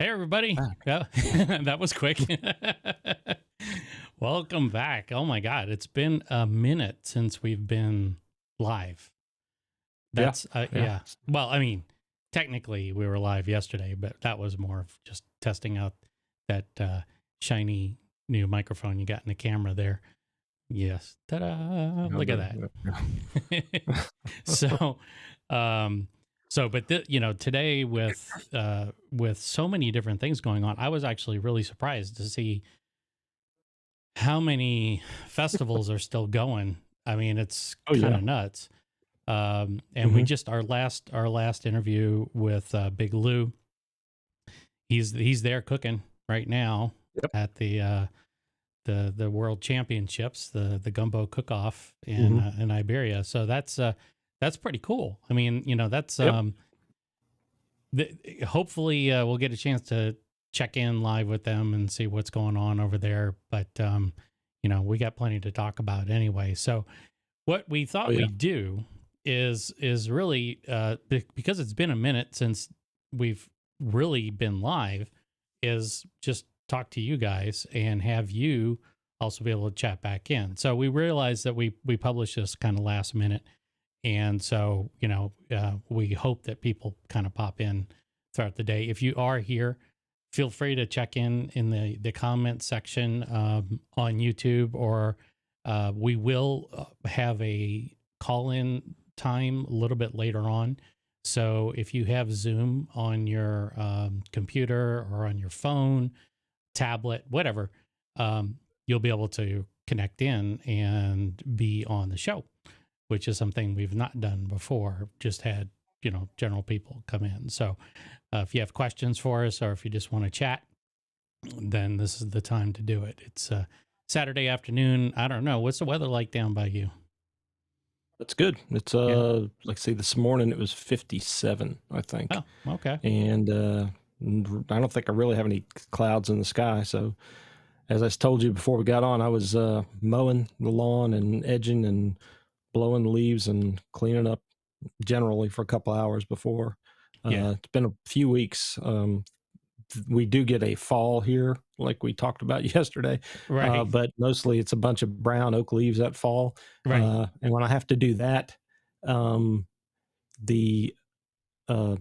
Hey, everybody. Back. Yeah, that was quick. Welcome back. Oh my God. It's been a minute since we've been live. Yeah, That's, yeah. yeah. Well, I mean, technically we were live yesterday, but that was more of just testing out that shiny new microphone you got in the camera there. Yes. Ta-da. Yeah, Look at that. So, um, but today with so many different things going on, I was actually really surprised to see how many festivals are still going. I mean, it's Oh, kind yeah. of nuts. And we Mhm. just our last interview with Big Lou. He's there cooking right now Yep. at the World Championships, the gumbo cook off Mhm. in Iberia. So that's pretty cool. I mean, that's Yep. hopefully we'll get a chance to check in live with them and see what's going on over there. But we got plenty to talk about anyway. So what we Oh, thought yeah. we'd do is really because it's been a minute since we've really been live, is just talk to you guys and have you also be able to chat back in. So we realized that we published this kind of last minute, and so we hope that people kind of pop in throughout the day. If you are here, feel free to check in the comment section on YouTube, or we will have a call in time a little bit later on. So if you have Zoom on your computer or on your phone, tablet, whatever, you'll be able to connect in and be on the show, which is something we've not done before. Just had, general people come in. So if you have questions for us, or if you just want to chat, then this is the time to do it. It's Saturday afternoon. I don't know. What's the weather like down by you? That's good. It's, Yeah. like, say, this morning it was 57, I think, Oh, okay. and, I don't think I really have any clouds in the sky, so as I told you before we got on, I was, mowing the lawn and edging and blowing leaves and cleaning up generally for a couple hours before. Yeah. It's been a few weeks. We do get a fall here, like we talked about yesterday, Right. but mostly it's a bunch of brown oak leaves that fall. Right. And when I have to do that, um, the uh,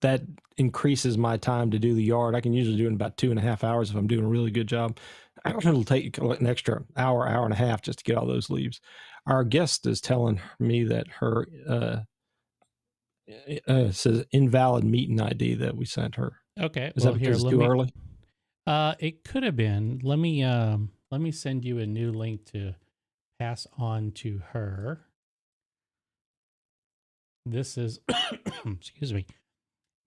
that increases my time to do the yard. I can usually do it in about 2.5 hours if I'm doing a really good job. It'll take an extra hour, hour and a half just to get all those leaves. Our guest is telling me that her says invalid meeting ID that we sent her. Okay. Is Well, that here, because it's let too me. early? It could have been. Let me send you a new link to pass on to her. This is, excuse me.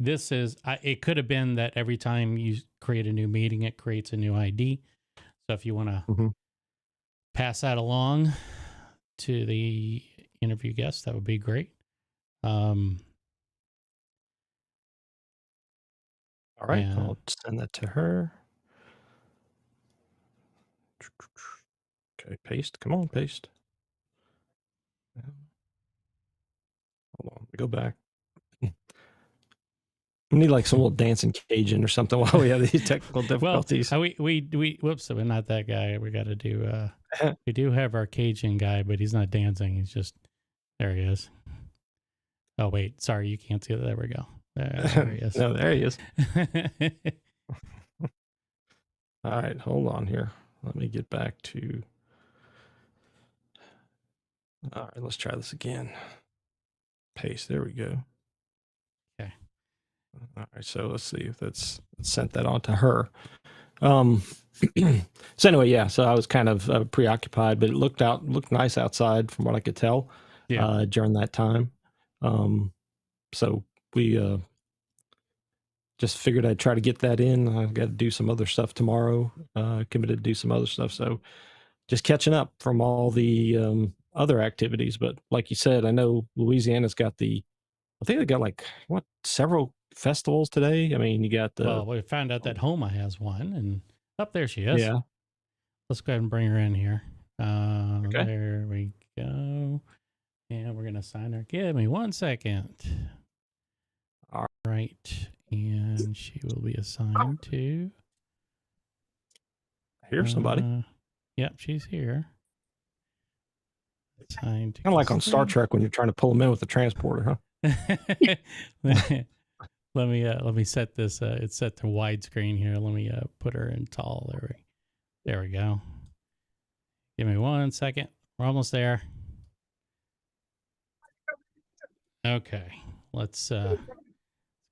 This is. It could have been that every time you create a new meeting, it creates a new ID. So if you want to Mhm. pass that along to the interview guest, that would be great. Um, All right, and I'll send that to her. Okay, paste. Come on, paste. Hold on, go back. We need like some little dancing Cajun or something while we have these technical well, difficulties. we whoops, we're not that guy. We got to do. We do have our Cajun guy, but he's not dancing. He's just there. He is. Oh wait, sorry, you can't see that. There we go. There he is. No, there he is. All right, hold on here. Let me get back to. All right, let's try this again. Paste. There we go. Okay. All right, so let's see if that's sent that on to her. So anyway, yeah. So I was kind of preoccupied, but it looked nice outside from what I could tell Yeah. during that time. So we just figured I'd try to get that in. I've got to do some other stuff tomorrow. Committed to do some other stuff. So just catching up from all the other activities. But like you said, I know Louisiana's got I think they got like several festivals today. I mean, you got Well, we found out that Homa has one, and up there she is. yeah. Let's go ahead and bring her in here. Okay. There we go. And we're gonna sign her. Give me 1 second. All Right. And she will be assigned to. Here's somebody. Yep, she's here. Assigned to Kind of like on Star Trek when you're trying to pull them in with the transporter, huh? let me set this. It's set to widescreen here. Let me put her in tall. There we go. Give me 1 second. We're almost there. Okay, let's go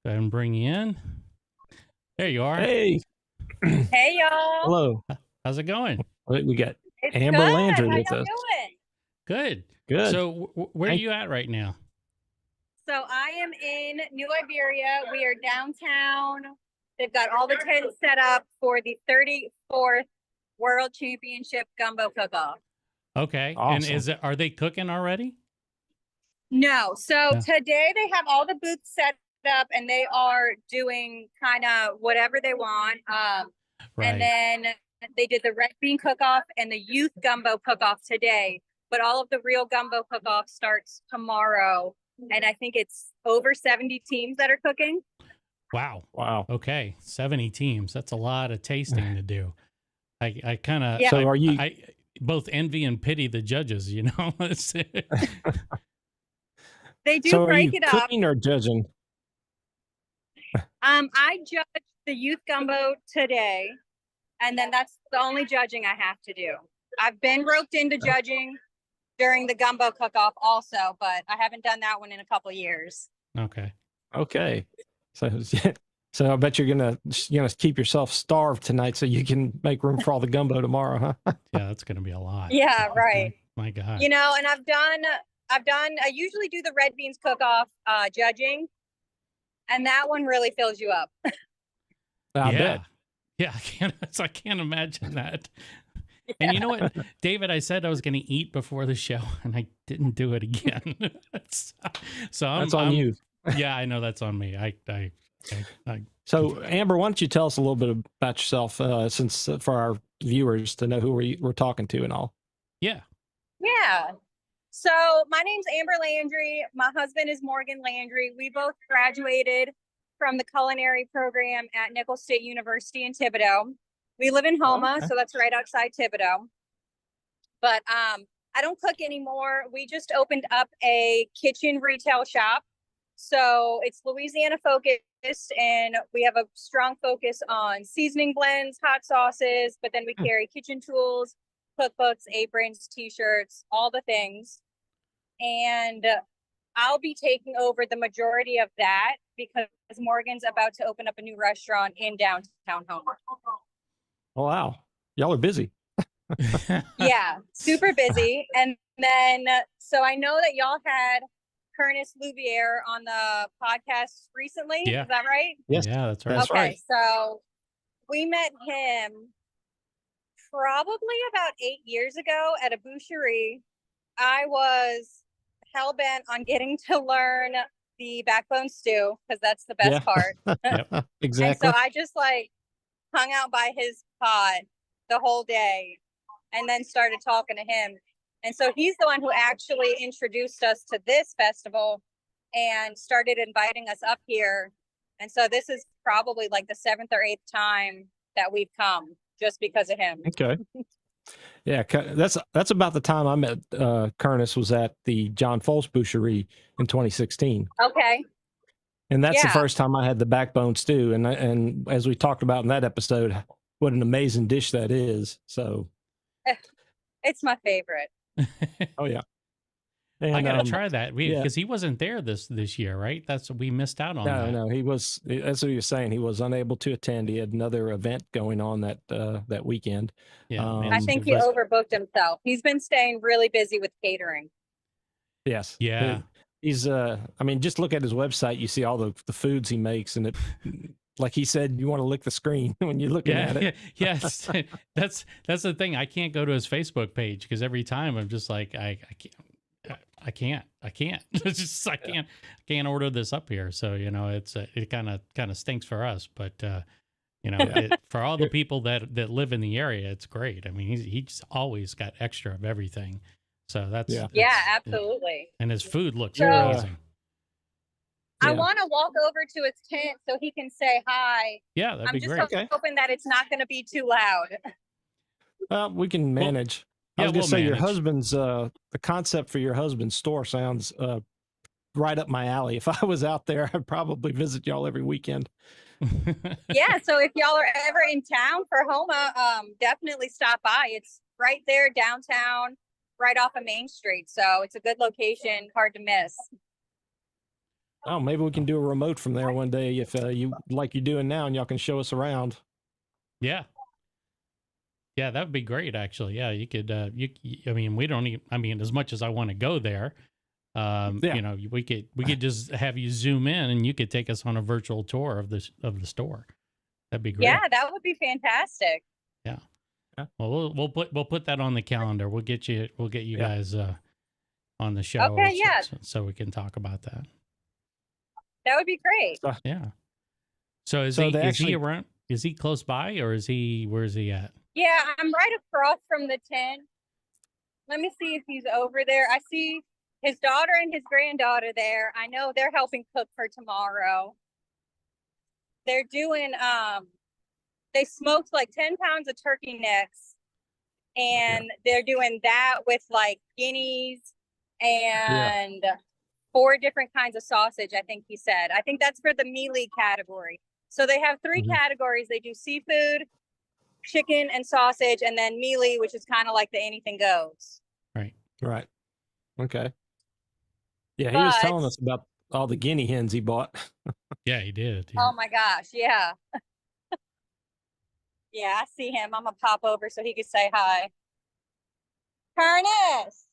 ahead and bring you in. There you are. Hey. Hey, y'all. Hello. How's it going? We got It's Amber good. Landry How with y'all us. doing? Good. Good. So where are you at right now? So I am in New Iberia. We are downtown. They've got all the tents set up for the 34th World Championship Gumbo Cook-Off. Okay. Awesome. And are they cooking already? No. So No. today they have all the booths set up and they are doing kind of whatever they want. Right. And then they did the red bean cook-off and the youth gumbo cook-off today. But all of the real gumbo cook-off starts tomorrow. And I think it's over 70 teams that are cooking. Wow. Wow. Okay. 70 teams. That's a lot of tasting to do. I kind of, Yeah. So are you? I both envy and pity the judges, you know? They do So are break you it up. cooking or judging? I judged the youth gumbo today, and then that's the only judging I have to do. I've been roped into judging during the gumbo cook-off also, but I haven't done that one in a couple years. Okay. Okay. So I bet you're gonna keep yourself starved tonight so you can make room for all the gumbo tomorrow, huh? Yeah, that's going to be a lot. Yeah, right. My God. You know, and I usually do the red beans cook-off judging, and that one really fills you up. I bet. Yeah, I can't imagine that. Yeah. And you know what, David, I said I was going to eat before the show, and I didn't do it again. so That's on you. Yeah, I know that's on me. So Amber, why don't you tell us a little bit about yourself, since for our viewers to know who we're talking to and all. Yeah. Yeah. So my name's Amber Landry. My husband is Morgan Landry. We both graduated from the culinary program at Nicholls State University in Thibodaux. We live in Homa, Okay. so that's right outside Thibodaux. But I don't cook anymore. We just opened up a kitchen retail shop. So it's Louisiana focused, and we have a strong focus on seasoning blends, hot sauces, but then we carry kitchen tools, cookbooks, aprons, t-shirts, all the things. And I'll be taking over the majority of that because Morgan's about to open up a new restaurant in downtown Homa. Oh, wow. Y'all are busy. Yeah, super busy. And then, so I know that y'all had Curtis Louvier on the podcast recently. Yeah. Is that right? Yes. Yeah, that's right. That's Okay, right. so we met him probably about 8 years ago at a boucherie. I was hell-bent on getting to learn the backbone stew because that's the best part. Yep. Exactly. And so I just hung out by his pot the whole day and then started talking to him. And so he's the one who actually introduced us to this festival and started inviting us up here. And so this is probably the 7th or 8th time that we've come just because of him. Okay. Yeah, that's about the time I met Curtis was at the John Folse Boucherie in 2016. Okay. And that's the first time I had the backbone stew. And as we talked about in that episode, what an amazing dish that is. So it's my favorite. Oh yeah. And I gotta try that because yeah. he wasn't there this year, right? We missed out on that. No, he was. That's what he was saying. He was unable to attend. He had another event going on that weekend. Yeah, I think he overbooked himself. He's been staying really busy with catering. Yes. Yeah. He's. I mean, just look at his website. You see all the foods he makes, and it, like he said, you want to lick the screen when you're looking at it. Yes, that's the thing. I can't go to his Facebook page because every time I'm just like I can't. It's just I can't order this up here. So it kind of stinks for us, but for all the people that live in the area, it's great. I mean, he's always got extra of everything. So that's absolutely. And his food looks amazing. I Yeah. want to walk over to his tent so he can say hi. Yeah, that'd I'm be just great. Okay. hoping that it's not going to be too loud. We can manage. I yeah, was gonna we'll say your manage. husband's the concept for your husband's store sounds right up my alley. If I was out there, I'd probably visit y'all every weekend. Yeah, so if y'all are ever in town for Homa, definitely stop by. It's right there downtown, right off of Main Street. So it's a good location, hard to miss. Oh, maybe we can do a remote from there one day if you like you're doing now, and y'all can show us around. Yeah. Yeah, that would be great, actually. Yeah, you could, I mean, we don't even, I mean, as much as I want to go there, Yeah. you know, we could just have you zoom in and you could take us on a virtual tour of the store. That'd be great. Yeah, that would be fantastic. Yeah. Yeah. Well, we'll put that on the calendar. We'll get you Yeah. guys, on the show. Okay, yeah. So we can talk about that. That would be great. Yeah. So is So he, they is actually- he around? Is he close by, or where is he at? Yeah, I'm right across from the tent. Let me see if he's over there. I see his daughter and his granddaughter there. I know they're helping cook for tomorrow. They're doing, they smoked like 10 pounds of turkey necks, and they're doing that with like guineas and 4 different kinds of sausage, I think he said. I think that's for the mealy category. So they have 3 Mhm. categories. They do seafood, chicken, and sausage, and then mealy, which is kind of like the anything goes. Right. Okay. Yeah, he was But- telling us about all the guinea hens he bought. Yeah, he did. Oh my gosh, yeah. Yeah, I see him. I'm gonna pop over so he could say hi. Ernest!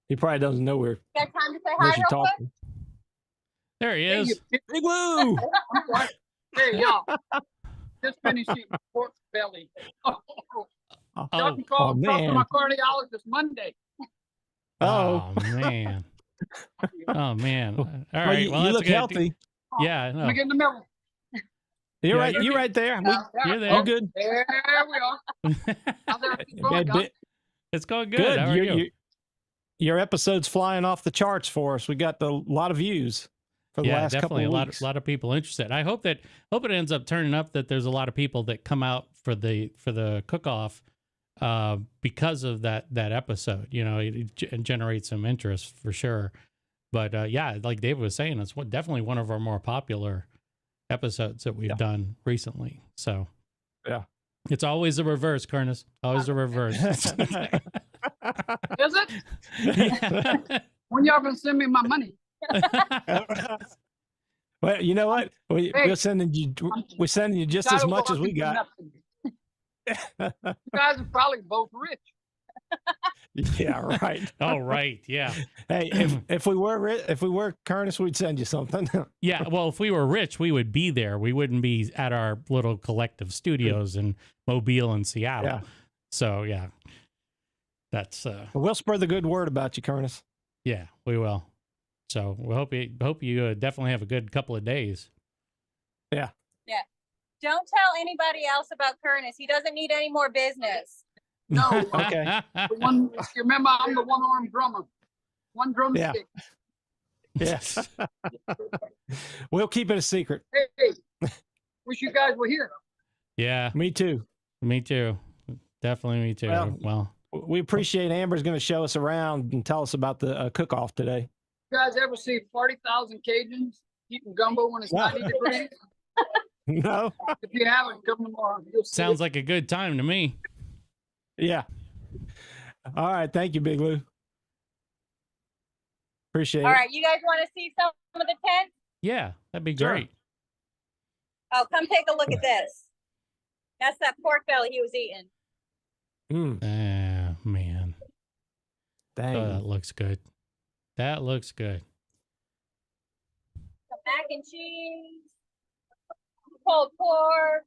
He probably doesn't know we're Got time to say hi unless you real quick? talking. There he is. Big Woo! Hey, y'all. Just finished eating pork belly. Oh, Talk to talk to man. my cardiologist Monday. Oh, man. Oh man. All well, right. you, Well, you that's look good. healthy. Yeah, I Let know. me get in the middle. You're Yeah, right. you're You're good. right there. You're there. You're good. There we are. How's everything going, Yeah, guys? It's going good. Good. How are you? Your episode's flying off the charts for us. We got a lot of views for the Yeah, last couple definitely of a weeks. lot of people interested. I hope it ends up turning up that there's a lot of people that come out for the cook off because of that episode. You know, it generates some interest for sure. But yeah, like David was saying, it's definitely one of our more popular episodes that we've done recently. So Yeah. it's always the reverse, Curtis. Always the reverse. Is it? Yeah. When y'all gonna send me my money? Well, you know what? We're sending you just as Title much as we barking for got. nothing. You guys are probably both rich. Yeah, right. Oh, right. Yeah. Hey, if we were Curtis, we'd send you something. Yeah. Well, if we were rich, we would be there. We wouldn't be at our little collective studios in Mobile and Seattle. Yeah. So yeah, that's We'll spread the good word about you, Curtis. yeah, we will. So we hope you definitely have a good couple of days. Yeah. Don't tell anybody else about Curtis. He doesn't need any more business. No. Okay. The one, you remember, I'm the one-armed drummer. One drumstick. Yes. We'll keep it a secret. Hey, wish you guys were here. Yeah, Me too. me too. Definitely me too. Well, We appreciate Amber's going to show us around and tell us about the cook-off today. You guys ever see 40,000 Cajuns eating gumbo when it's No. 90 degrees? No? If you haven't, come tomorrow. You'll see sounds it. like a good time to me. Yeah. All right. Thank you, Big Lou. Appreciate All it. right, you guys want to see some of the tents? Yeah, that'd be Sure. great. Oh, come take a look at this. That's that pork belly he was eating. Mm, Man. dang. Oh, that looks good. That looks good. Some mac and cheese, pulled pork,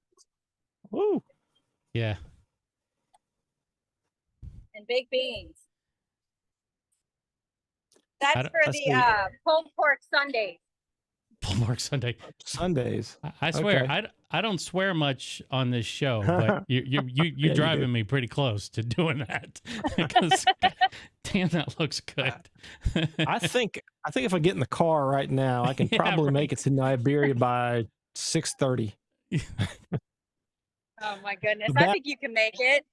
Woo. Yeah. and baked beans. That's don't- for let's the see. pulled pork Sundays. Pulled pork Sunday. Sundays. I swear, Okay. I don't swear much on this show, but you Yeah, you driving do. me pretty close to doing that. Because damn, that looks good. I think if I get in the car right now, I can Yeah, probably make it right. to Liberia by 6:30. Oh my goodness. I That think you can make it.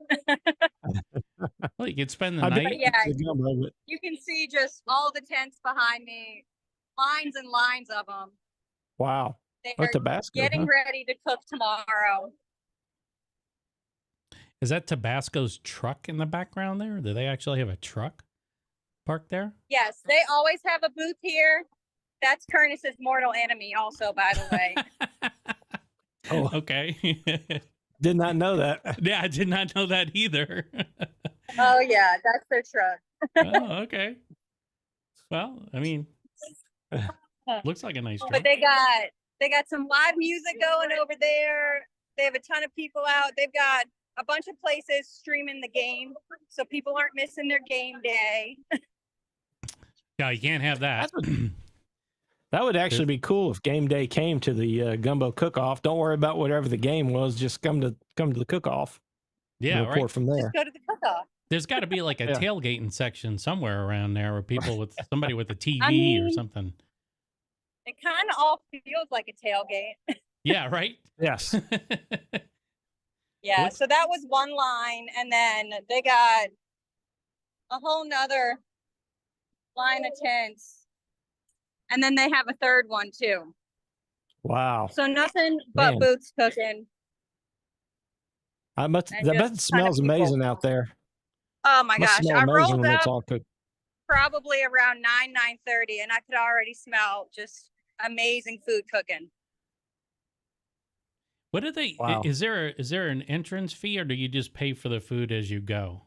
Well, you could spend the I've been But night. yeah, to the gumbo, but you can see just all the tents behind me, lines and lines of them. wow. Oh, They're Tabasco, getting huh? ready to cook tomorrow. Is that Tabasco's truck in the background there? Do they actually have a truck parked there? Yes, they always have a booth here. That's Curtis's mortal enemy, also, by the way. Oh, Okay. did not know that. Yeah, I did not know that either. Oh yeah, that's their truck. Oh, okay. Well, I mean, looks like a nice But truck. they got some live music going over there. They have a ton of people out. They've got a bunch of places streaming the game, so people aren't missing their game day. Yeah, you can't have that. That would actually be cool if game day came to the gumbo cook-off. Don't worry about whatever the game was. Just come to the cook-off. Yeah, and report right. from there. Just go to the cook-off. There's got to be like a Yeah. tailgating section somewhere around there where people with somebody with a TV or mean- something. It kind of all feels like a tailgate. Yeah, right. Yes. Yeah, What- so that was one line, and then they got a whole nother line of tents, and then they have a third one too. Wow. So nothing but Man. boots cooking. I bet And it just smells people. amazing out there. Oh my Must gosh, smell I amazing rolled when it's up all cooked. probably around 9:30, and I could already smell just amazing food cooking. What do they? Wow. Is there an entrance fee, or do you just pay for the food as you go?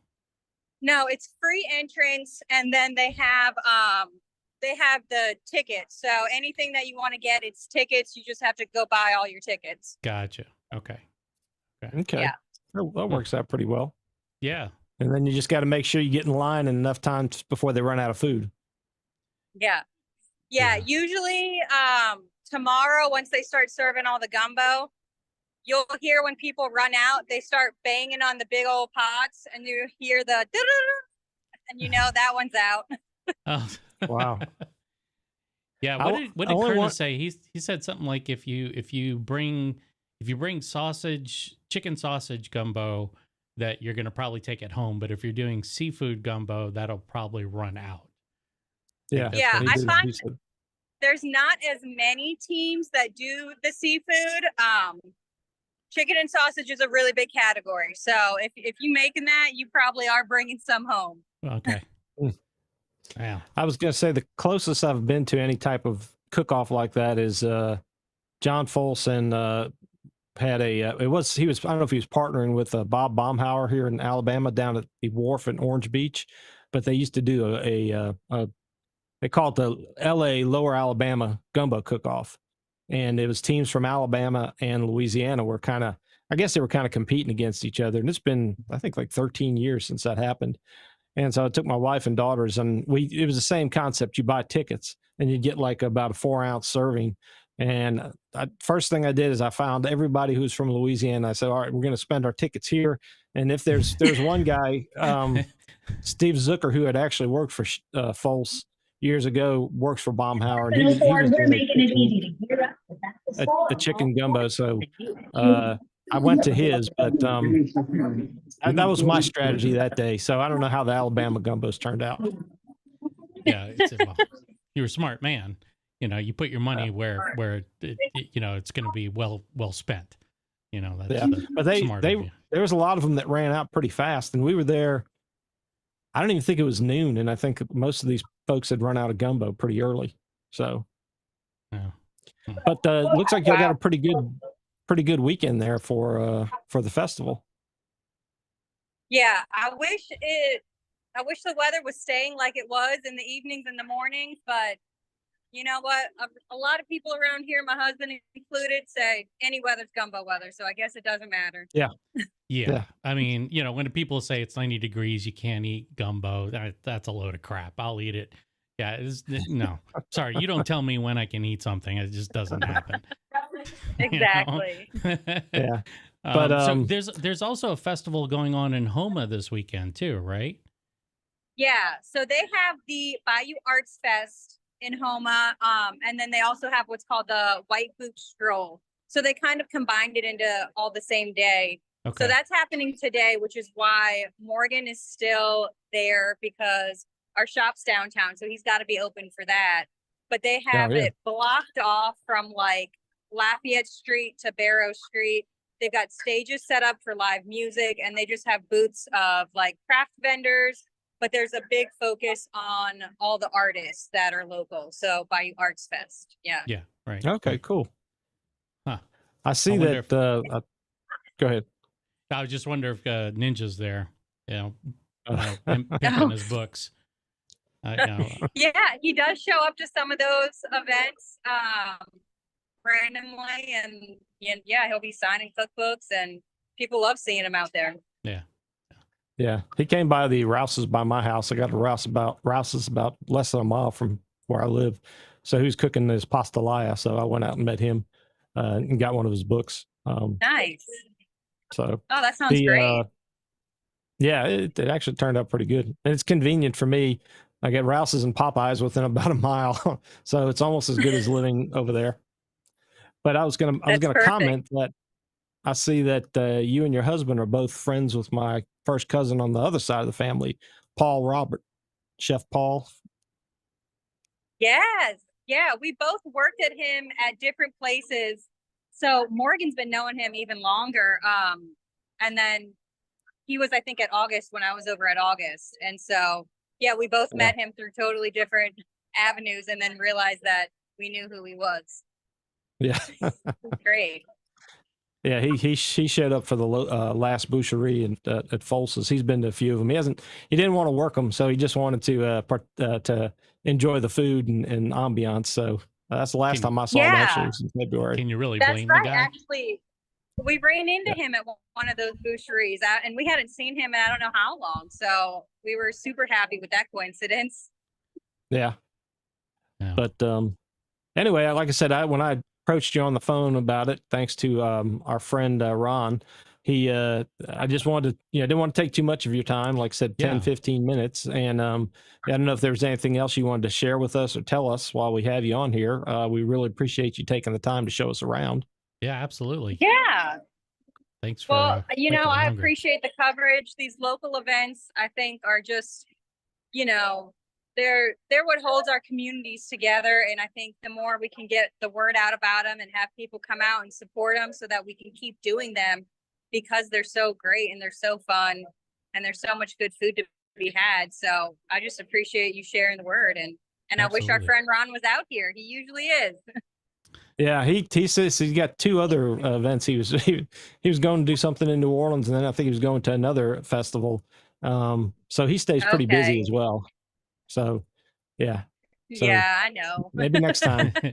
No, it's free entrance, and then they have the tickets. So anything that you want to get, it's tickets. You just have to go buy all your tickets. Gotcha. Okay. Okay. Yeah. That works out pretty well. Yeah. And then you just got to make sure you get in line in enough time before they run out of food. Yeah. Yeah. Usually tomorrow, once they start serving all the gumbo, you'll hear when people run out, they start banging on the big old pots, and you hear the and you know that one's out. Oh. Wow. Yeah. I What did only Curtis want- say? He said something like if you bring chicken sausage gumbo, that you're gonna probably take it home, but if you're doing seafood gumbo, that'll probably run out. Yeah. That's Yeah, what he I said. find- he said. There's not as many teams that do the seafood. Chicken and sausage is a really big category. So if you making that, you probably are bringing some home. Okay. Mm. Yeah. I was going to say the closest I've been to any type of cook-off like that is John Folson had a I don't know if he was partnering with Bob Baumhauer here in Alabama down at the wharf in Orange Beach, but they used to do they call it the LA Lower Alabama Gumbo Cook-Off. And it was teams from Alabama and Louisiana were I guess they were kind of competing against each other. And it's been, I think, like 13 years since that happened. And so I took my wife and daughters, and it was the same concept. You buy tickets and you get like about a 4-ounce serving. And first thing I did is I found everybody who's from Louisiana. I said, all right, we're going to spend our tickets here. And if there's one guy, Steve Zucker, who had actually worked for Foles years ago, works for Baumhauer. And he was We're doing making it easy to hear us. a chicken gumbo. So I went to his, but that was my strategy that day. So I don't know how the Alabama gumbos turned out. Yeah. Well, you're a smart man. You put your money where it's going to be well spent. That's Yeah, but smart of you. there was a lot of them that ran out pretty fast, and we were there. I don't even think it was noon, and I think most of these folks had run out of gumbo pretty early. So, Yeah. but looks like y'all got a pretty good weekend there for the festival. Yeah, I wish the weather was staying like it was in the evenings and the mornings, but you know what? A lot of people around here, my husband included, say any weather's gumbo weather, so I guess it doesn't matter. Yeah. I mean, when people say it's 90 degrees, you can't eat gumbo. That's a load of crap. I'll eat it, Yeah, no. Sorry, you don't tell me when I can eat something. It just doesn't happen. You know? Exactly. Yeah. But So there's also a festival going on in Homa this weekend too, right? Yeah, so they have the Bayou Arts Fest in Homa, and then they also have what's called the White Boot Stroll. So they kind of combined it into all the same day. Okay. So that's happening today, which is why Morgan is still there because our shop's downtown. So he's got to be open for that. But they have yeah. it blocked off from like Lafayette Street to Barrow Street. They've got stages set up for live music, and they just have booths of like craft vendors. But there's a big focus on all the artists that are local. So Bayou Arts Fest. Yeah. Yeah. Right. Okay, right. cool. Huh. I see wonder that. Go ahead. I was just wonder if Ninja's there, you know, Oh. pimping his books. You know, Yeah, he does show up to some of those events randomly, and yeah, he'll be signing cookbooks, and people love seeing him out there. yeah. Yeah, he came by the Rouse's by my house. I got a Rouse's about less than a mile from where I live. So he was cooking his pastelaya. So I went out and met him and got one of his books. Nice. So Oh, that sounds great. Yeah, it actually turned out pretty good. And it's convenient for me. I get Rouse's and Popeyes within about a mile. So it's almost as good as living over there. But I was gonna Perfect. comment that I see that you and your husband are both friends with my first cousin on the other side of the family, Paul Robert, Chef Paul. Yes. Yeah, we both worked at him at different places. So Morgan's been knowing him even longer. And then he was, I think, at August when I was over at August. And so, yeah, we both met him through totally different avenues and then realized that we knew who he was. Yeah. Great. Yeah, he showed up for the last boucherie at Fols's. He's been to a few of them. He didn't want to work them, so he just wanted to enjoy the food and ambiance. So that's the last time I saw him actually was in February. Can you really That's blame right. the guy? Actually, we ran into him at one of those boucheries, and we hadn't seen him in I don't know how long. So we were super happy with that coincidence. Yeah. But anyway, like I said, when I approached you on the phone about it, thanks to our friend Ron, I just wanted to, didn't want to take too much of your time, like I said, 10, 15 minutes. And I don't know if there was anything else you wanted to share with us or tell us while we have you on here. We really appreciate you taking the time to show us around. Yeah, absolutely. Yeah. Thanks for. Well, I appreciate the coverage. These local events, I think, are just, they're what holds our communities together. And I think the more we can get the word out about them and have people come out and support them so that we can keep doing them because they're so great and they're so fun and there's so much good food to be had. So I just appreciate you sharing the word. And I wish our friend Ron was out here. He usually is. Yeah, he says he's got two other events. He was going to do something in New Orleans, and then I think he was going to another festival. So he stays pretty busy as well. So, yeah. So yeah, I know. Maybe next time. All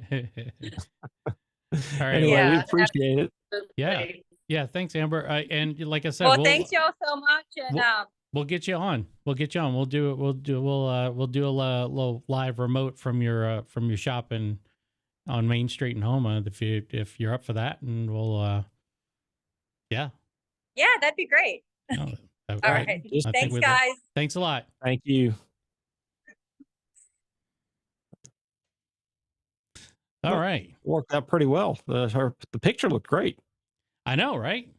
right. Anyway, we appreciate it. Yeah. Yeah. Thanks, Amber. And like I said, well, thanks y'all so much. And we'll get you on. We'll get you on. We'll do a little live remote from your shop on Main Street in Homa if you're up for that, and we'll yeah, that'd be great. All right. Thanks, guys. Thanks a lot. Thank you. All right. Worked out pretty well. The picture looked great. I know, right?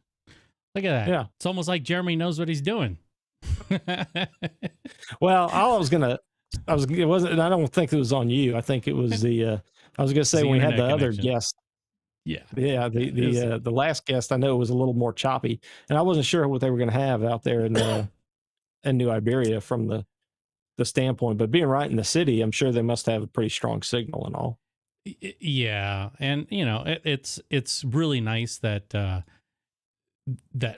Look at that. Yeah. It's almost like Jeremy knows what he's doing. Well, it wasn't, I don't think it was on you. I think it was I was going to say when we had the other guest. Yeah. Yeah. The last guest, I know, was a little more choppy, and I wasn't sure what they were going to have out there in New Iberia from the standpoint, but being right in the city, I'm sure they must have a pretty strong signal and all. Yeah. And it's really nice that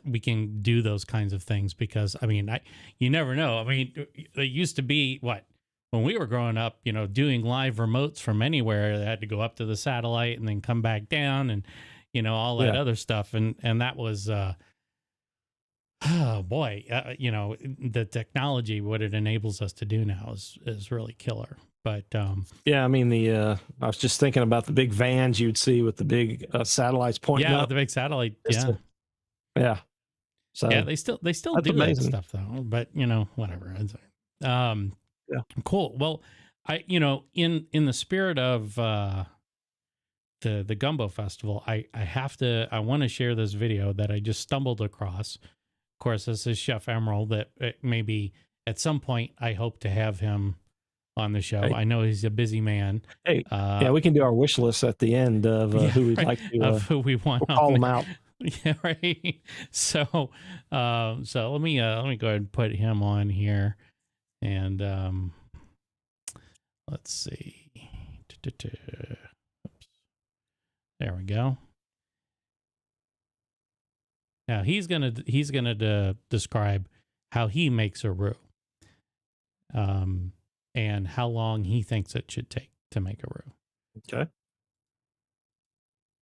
we can do those kinds of things, because you never know. It used to be when we were growing up, doing live remotes from anywhere. They had to go up to the satellite and then come back down, and all that other stuff, and that was oh boy, the technology, what it enables us to do now is really killer. But Yeah, I mean I was just thinking about the big vans you'd see with the big satellites pointing yeah, up. with the big satellite. Just Yeah. Yeah. So Yeah, they still that's do that amazing. stuff though, but whatever. Yeah. Cool. Well, I in the spirit of the Gumbo Festival, I want to share this video that I just stumbled across. Of course, this is Chef Emerald that maybe at some point I hope to have him on the show. Hey. I know he's a busy man. Hey, yeah, we can do our wish list at the end of who we'd like to of who we want. we'll call them out. Yeah, right. So let me go ahead and put him on here, and let's see. Oops. There we go. Now he's gonna describe how he makes a roux, and how long he thinks it should take to make a roux. Okay.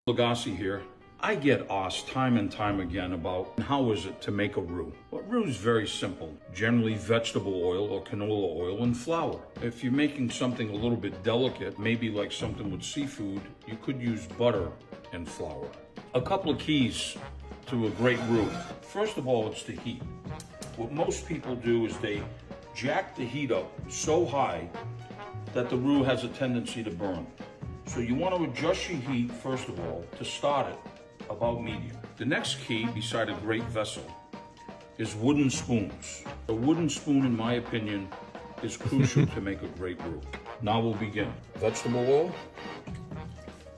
Lagasse here. I get asked time and time again about how is it to make a roux. Well, roux is very simple. Generally vegetable oil or canola oil and flour. If you're making something a little bit delicate, maybe like something with seafood, you could use butter and flour. A couple of keys to a great roux. First of all, it's the heat. What most people do is they jack the heat up so high that the roux has a tendency to burn. So you want to adjust your heat, first of all, to start it about medium. The next key, beside a great vessel, is wooden spoons. A wooden spoon, in my opinion, is crucial to make a great roux. Now we'll begin. Vegetable oil,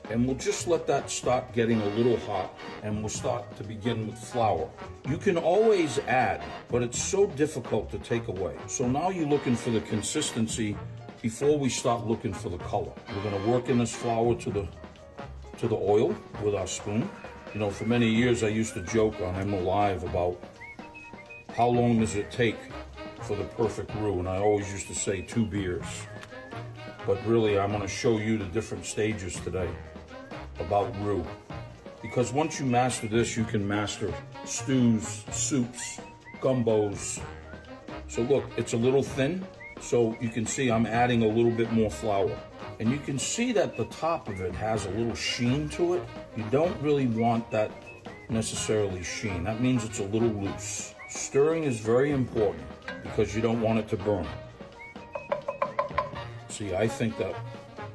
and we'll just let that start getting a little hot, and we'll start to begin with flour. You can always add, but it's so difficult to take away. So now you're looking for the consistency before we start looking for the color. We're gonna work in this flour to the oil with our spoon. You know, for many years I used to joke on Emma Live about how long does it take for the perfect roux, and I always used to say 2 beers. But really, I'm gonna show you the different stages today about roux. Because once you master this, you can master stews, soups, gumbos. So look, it's a little thin, so you can see I'm adding a little bit more flour. And you can see that the top of it has a little sheen to it. You don't really want that necessarily sheen. That means it's a little loose. Stirring is very important because you don't want it to burn. See, I think that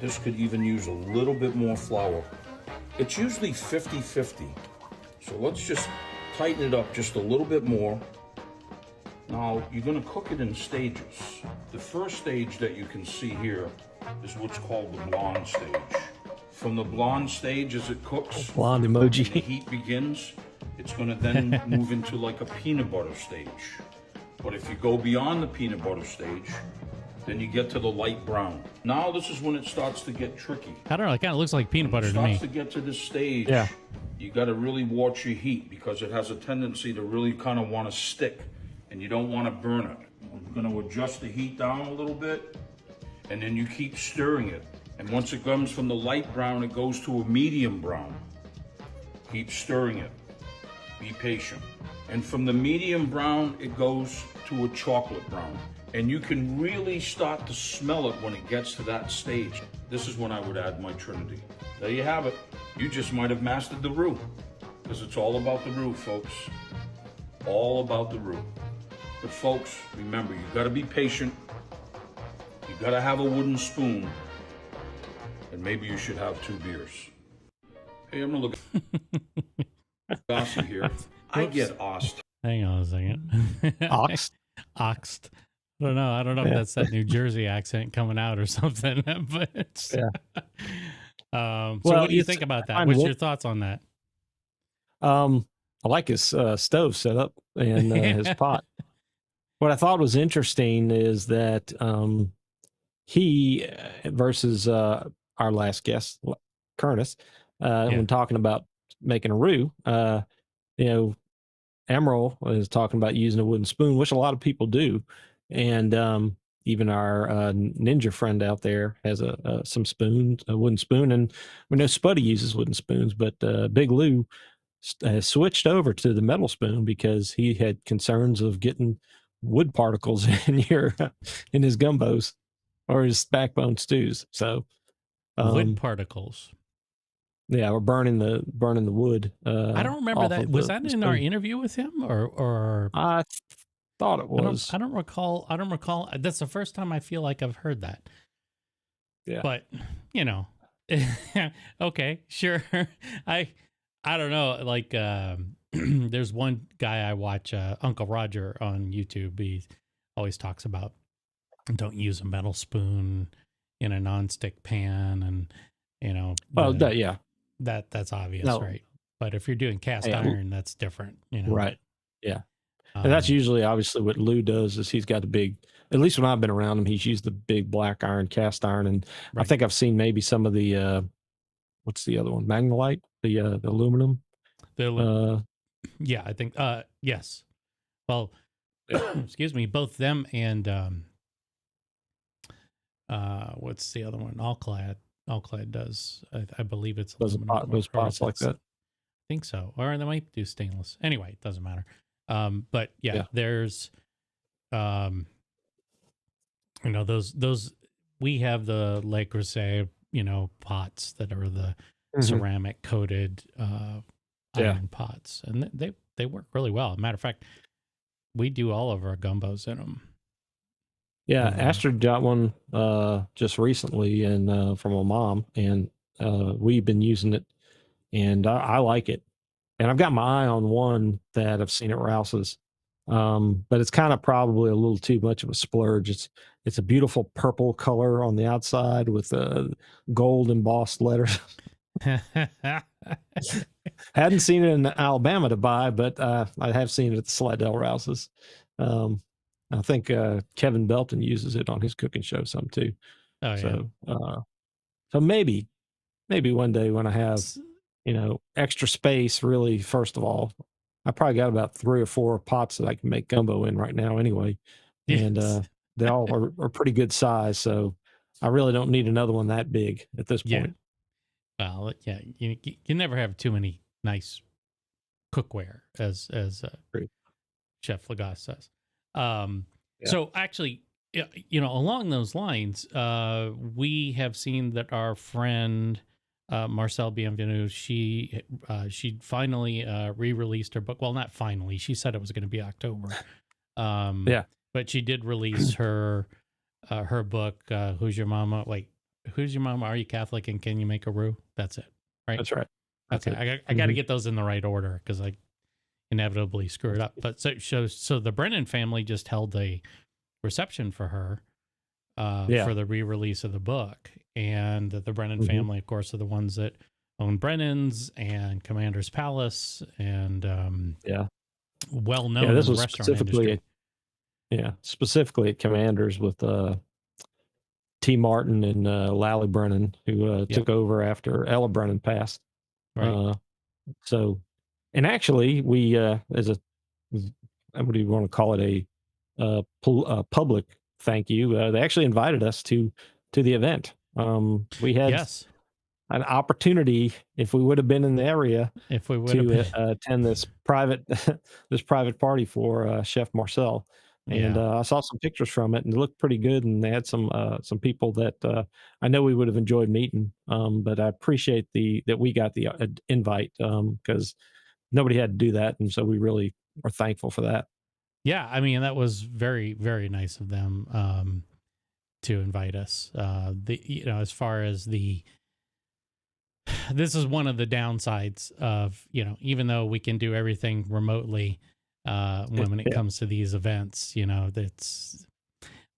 this could even use a little bit more flour. It's usually 50-50. So let's just tighten it up just a little bit more. Now, you're gonna cook it in stages. The first stage that you can see here is what's called the blonde stage. From the blonde stage, as it cooks, Blonde emoji. the heat begins, it's gonna then move into like a peanut butter stage. But if you go beyond the peanut butter stage, then you get to the light brown. Now this is when it starts to get tricky. I don't know. It kind of looks like peanut butter When to it me. starts to get to this stage, Yeah. you gotta really watch your heat because it has a tendency to really kind of want to stick and you don't want to burn it. I'm gonna adjust the heat down a little bit and then you keep stirring it. And once it comes from the light brown, it goes to a medium brown. Keep stirring it. Be patient. And from the medium brown, it goes to a chocolate brown. And you can really start to smell it when it gets to that stage. This is when I would add my Trinity. There you have it. You just might have mastered the roux. Because it's all about the roux, folks. All about the roux. But folks, remember, you gotta be patient. You gotta have a wooden spoon. And maybe you should have 2 beers. Hey, I'm gonna look at Gossy here. I get asked. Hang on a second. Ox. Oxed. I don't know. I don't know if Yeah. that's that New Jersey accent coming out or something. But it's, Yeah. So Well, what do you it's- think about that? I'm What's with- your thoughts on that? I like his stove setup and his pot. What I thought was interesting is that he versus our last guest, Curtis, when talking about making a roux, Emerald is talking about using a wooden spoon, which a lot of people do, and even our ninja friend out there has a wooden spoon, and we know Spuddy uses wooden spoons, but Big Lou switched over to the metal spoon because he had concerns of getting wood particles in his gumbos. or his backbone stews. So, Wood particles. yeah, we're burning the wood. I don't remember off that. of Was the that in our stove. interview with him, or I thought it was. I don't recall. I don't recall. That's the first time I feel like I've heard that. Yeah. But you know, okay, sure. I don't know. Like, there's one guy I watch, Uncle Roger on YouTube. He always talks about don't use a metal spoon in a nonstick pan, and you know, Oh, yeah. that's obvious, No. right? But if you're doing cast Yeah. iron, that's different, you know. Right. Yeah. And that's usually obviously what Lou does is he's got a big, at least when I've been around him, he's used the big black iron, cast iron. And I Right. think I've seen maybe some of the, what's the other one? Magnolite, the aluminum. Yeah, I think, yes. Well, excuse me, both them and, what's the other one? Allclad. Allclad does, I believe it's those aluminum. those pots like that. I think so. Or they might do stainless. Anyway, it doesn't matter. But yeah, there's, you know, those, we have the Le Creuset, you know, pots that are the ceramic coated, iron pots, and they work really well. Matter of fact, we do all of our gumbos in them. Yeah, Astrid got one just recently, and from my mom, and we've been using it, and I like it. And I've got my eye on one that I've seen at Rouse's, but it's kind of probably a little too much of a splurge. It's a beautiful purple color on the outside with gold embossed letters. Hadn't seen it in Alabama to buy, but I have seen it at the Slidell Rouse's. I think Kevin Belton uses it on his cooking show some too. Oh, so, so maybe one day when I have, you know, extra space, really, first of all, I probably got about 3 or 4 pots that I can make gumbo in right now anyway. And they all are pretty good size. So I really don't need another one that big at this point. Well, yeah, you never have too many nice cookware, as Chef Lagasse says. So actually, you know, along those lines, we have seen that our friend Marcel Bienvenu, she finally re-released her book. Well, not finally. She said it was going to be October. But she did release her book. Who's Your Mama? Wait, Who's Your Mama? Are You Catholic? And Can You Make a Roux? That's it, right? That's right. That's okay, I got to get those in the right order because I inevitably screw it up. But so the Brennan family just held a reception for her for the re-release of the book, and the Brennan family, of course, are the ones that own Brennan's and Commander's Palace, and well known in the restaurant industry. Specifically at Commander's with T. Martin and Lally Brennan, who took over after Ella Brennan passed. Right. So, and actually, we as a what do you want to call it, a public thank you. They actually invited us to the event. We had an opportunity, if we would have been in the area, to attend this private party for Chef Marcel. And I saw some pictures from it, and it looked pretty good. And they had some people that I know we would have enjoyed meeting. But I appreciate that we got the invite because nobody had to do that, and so we really are thankful for that. Yeah, I mean, that was very, very nice of them to invite us. You know, as far as this is one of the downsides of, you know, even though we can do everything remotely. When it comes to these events, you know, that's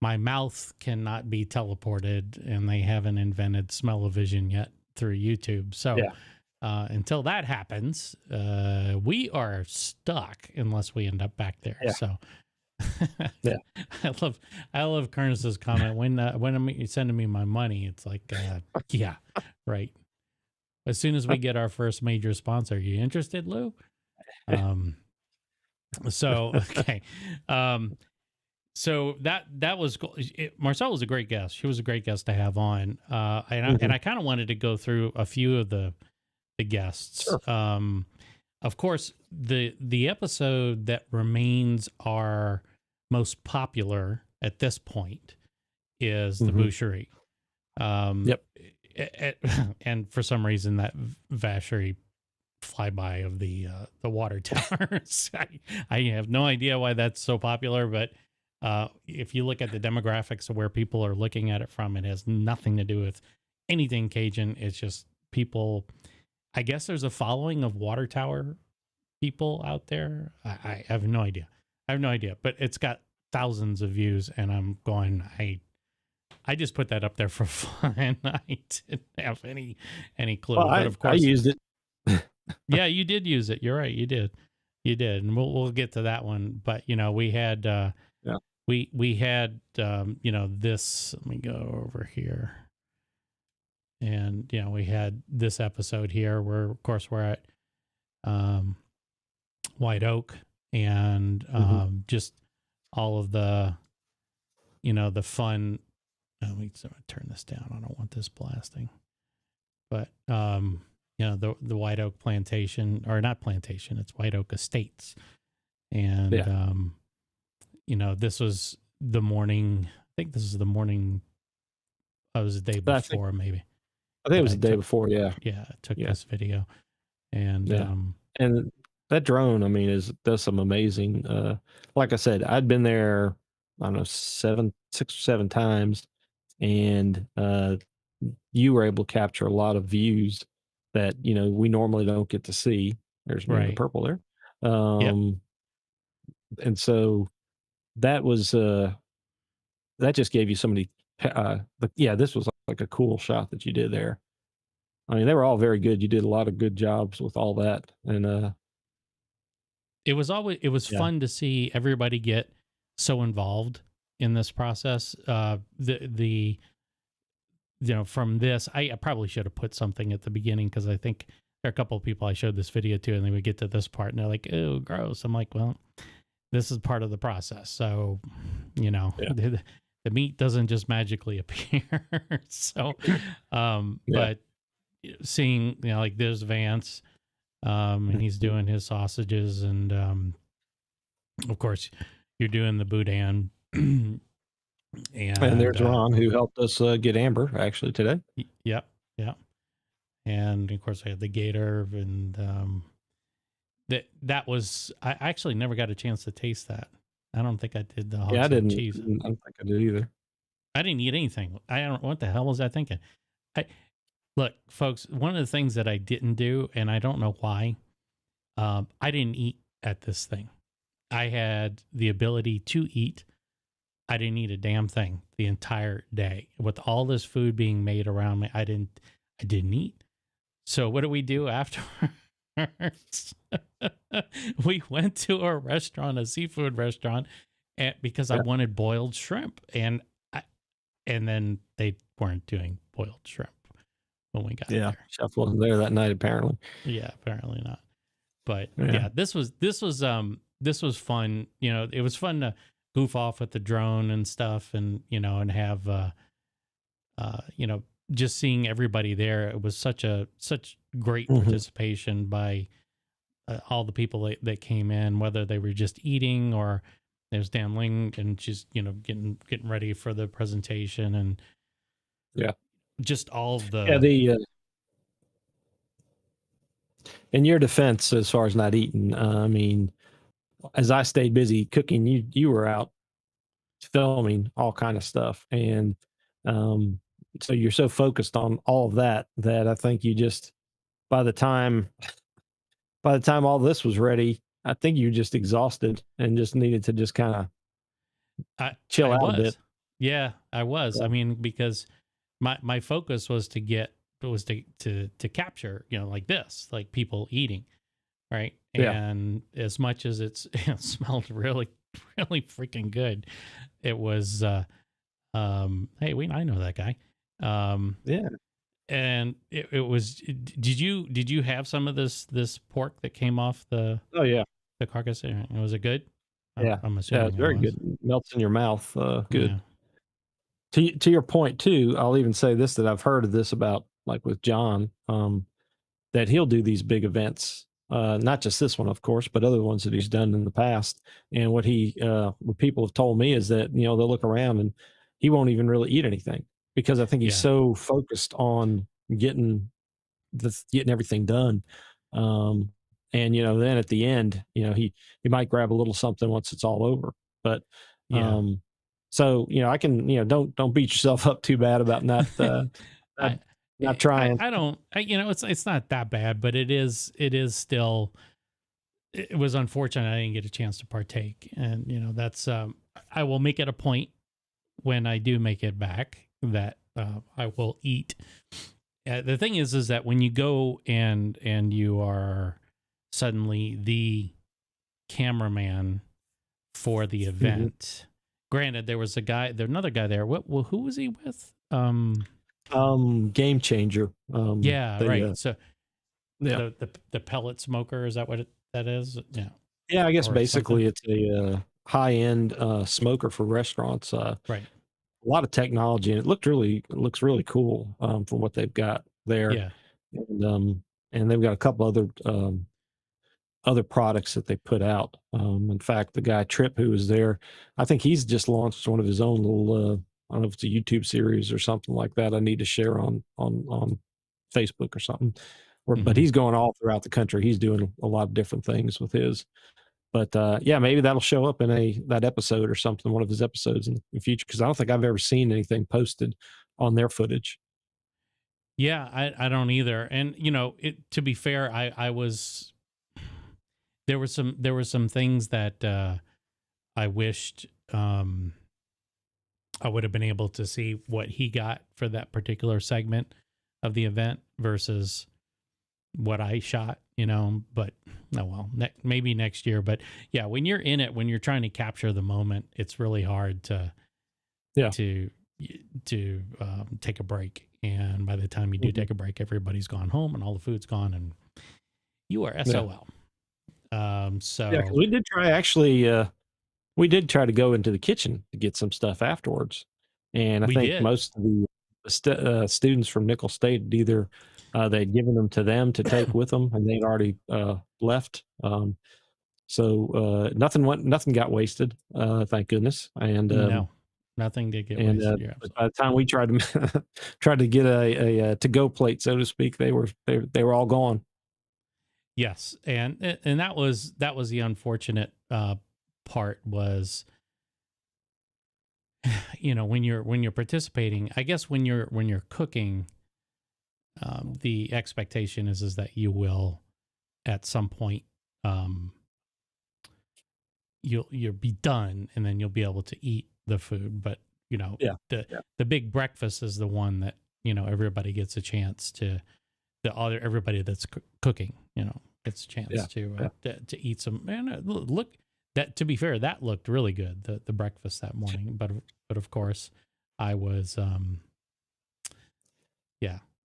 my mouth cannot be teleported, and they haven't invented smell-o-vision yet through YouTube. So until that happens, we are stuck unless we end up back there. So I love Kernis's comment when are you sending me my money? It's like right. As soon as we get our first major sponsor, you interested, Lou? So, okay. So that was Marcel was a great guest. She was a great guest to have on. And I kind of wanted to go through a few of the guests. Sure. Of course, the episode that remains our most popular at this point is the Mhm. boucherie. Yep. And for some reason that Vacherie flyby of the water towers. I have no idea why that's so popular, but if you look at the demographics of where people are looking at it from, it has nothing to do with anything Cajun. It's just people. I guess there's a following of water tower people out there. I have no idea. I have no idea, but it's got thousands of views, and I'm going. I just put that up there for fun. I didn't have any clue. Well, But of I course, used it. yeah, you did use it. You're right. You did, and we'll get to that one. But we had Yeah. we had this. Let me go over here, and we had this episode here where, of course, we're at White Oak, and just all of the the fun. Let me turn this down. I don't want this blasting. But the White Oak plantation, or not plantation, it's White Oak Estates. And this was the morning. I think this is the morning. Oh, it was the day before, maybe. I think it was the day before. Yeah. Yeah, I took this video, and and that drone, I mean, does some amazing. Like I said, I'd been there, I don't know, 6 or 7 times, and you were able to capture a lot of views that we normally don't get to see. There's the Right. purple there, and so that was that just gave you so many. This was like a cool shot that you did there. I mean, they were all very good. You did a lot of good jobs with all that, and it was fun to see everybody get so involved in this process. From this, I probably should have put something at the beginning, because I think there are a couple of people I showed this video to, and they would get to this part and they're like, "Oh, gross." I'm like, well, this is part of the process. So, the meat doesn't just magically appear. So, but seeing, like there's Vance, and he's doing his sausages, and of course you're doing the boudin. And there's Ron, who helped us get Amber actually today. Yep. And of course I had the gator, and that was, I actually never got a chance to taste that. I don't think I did the hot cheese. I don't think I did either. I didn't eat anything. I don't. What the hell was I thinking? Look, folks. One of the things that I didn't do, and I don't know why, I didn't eat at this thing. I had the ability to eat. I didn't eat a damn thing the entire day. With all this food being made around me, I didn't eat. So what do we do afterwards? We went to a restaurant, a seafood restaurant, because I wanted boiled shrimp, and then they weren't doing boiled shrimp when we got there. Chef wasn't there that night, apparently. Yeah, apparently not. But this was fun. It was fun to goof off with the drone and stuff, and and have just seeing everybody there. It was such great participation by all the people that came in, whether they were just eating, or there's Dan Ling and just getting ready for the presentation, and just all of the in your defense, as far as not eating, I mean, as I stayed busy cooking, you were out filming all kind of stuff, and so you're so focused on all of that I think you just, by the time all this was ready, I think you just exhausted and just needed to just kind of chill out a bit. Yeah, I was. I mean, because my focus was to capture, like this, like people eating, right? And as much as it smelled really, really freaking good, it was, hey, I know that guy. And it was. Did you have some of this pork that came off the carcass? Was it good? I'm assuming it's very good. It melts in your mouth. Good. Yeah. To your point too, I'll even say this, that I've heard of this about, like with John, that he'll do these big events, not just this one, of course, but other ones that he's done in the past. And what people have told me is that they'll look around, and he won't even really eat anything because I think he's Yeah. so focused on getting everything done. And then at the end, he might grab a little something once it's all over. But Yeah. so I can don't beat yourself up too bad about not I, not trying. I don't, it's not that bad, but it is still, it was unfortunate I didn't get a chance to partake. And, that's, I will make it a point when I do make it back that I will eat. The thing is that when you go and you are suddenly the cameraman for the event, granted, there was another guy there. Who was he with? Game Changer. Right. So yeah, the pellet smoker, is that what that is? Yeah, I guess Or basically it's a high-end smoker for restaurants. Right. A lot of technology, and it looks really cool from what they've got there. Yeah. And they've got a couple other products that they put out. In fact, the guy Tripp who was there, I think he's just launched one of his own little I don't know if it's a YouTube series or something like that. I need to share on Facebook or something. But he's going all throughout the country. He's doing a lot of different things with his. But yeah, maybe that'll show up in that episode or something, one of his episodes in the future, because I don't think I've ever seen anything posted on their footage. Yeah, I don't either. And to be fair, I was, there were some things that I wished I would have been able to see what he got for that particular segment of the event versus what I shot, but oh well, maybe next year. But yeah, when you're in it, when you're trying to capture the moment, it's really hard to take a break. And by the time you do take a break, everybody's gone home and all the food's gone and you are SOL. So yeah, 'cause we did try to go into the kitchen to get some stuff afterwards. And I think most of the students from Nickel State either they'd given them to them to take with them, and they'd already left. So nothing got wasted, thank goodness. And no, nothing did get wasted. Yeah. By the time we tried to get a to-go plate, so to speak, they were all gone. Yes, and that was the unfortunate part was, when you're participating, I guess when you're cooking, the expectation is that you will at some point you'll be done and then you'll be able to eat the food. But the big breakfast is the one that everybody gets a chance to, everybody that's cooking gets a chance to eat some. And look, that, to be fair, that looked really good, the breakfast that morning. But of course I was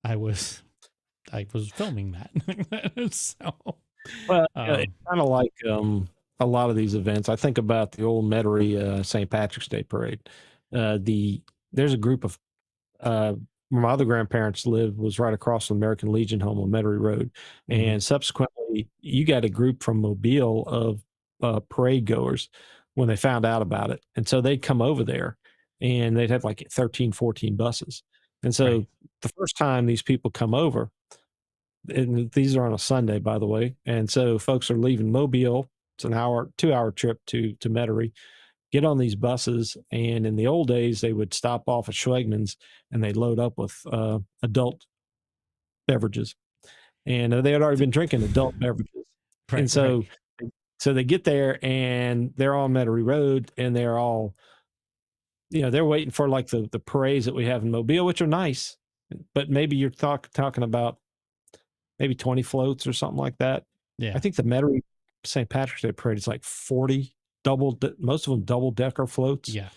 I was filming that. So well, it's kind of like a lot of these events. I think about the old Metairie St. Patrick's Day parade. There's a group of where my other grandparents lived was right across from the American Legion home on Metairie Road, and subsequently you got a group from Mobile of parade goers when they found out about it, and so they'd come over there, and they'd have like 13, 14 buses, and so the first time these people come over, and these are on a Sunday, by the way, and so folks are leaving Mobile. It's an 2-hour trip to Metairie. Get on these buses, and in the old days, they would stop off at Schwegmann's and they'd load up with adult beverages, and they had already been drinking adult beverages, and so they get there and they're on Metairie Road, and they're all, they're waiting for like the parades that we have in Mobile, which are nice, but maybe you're talking about maybe 20 floats or something like that. Yeah, I think the Metairie St. Patrick's Day parade is like 40. Most of them double-decker floats. Yeah.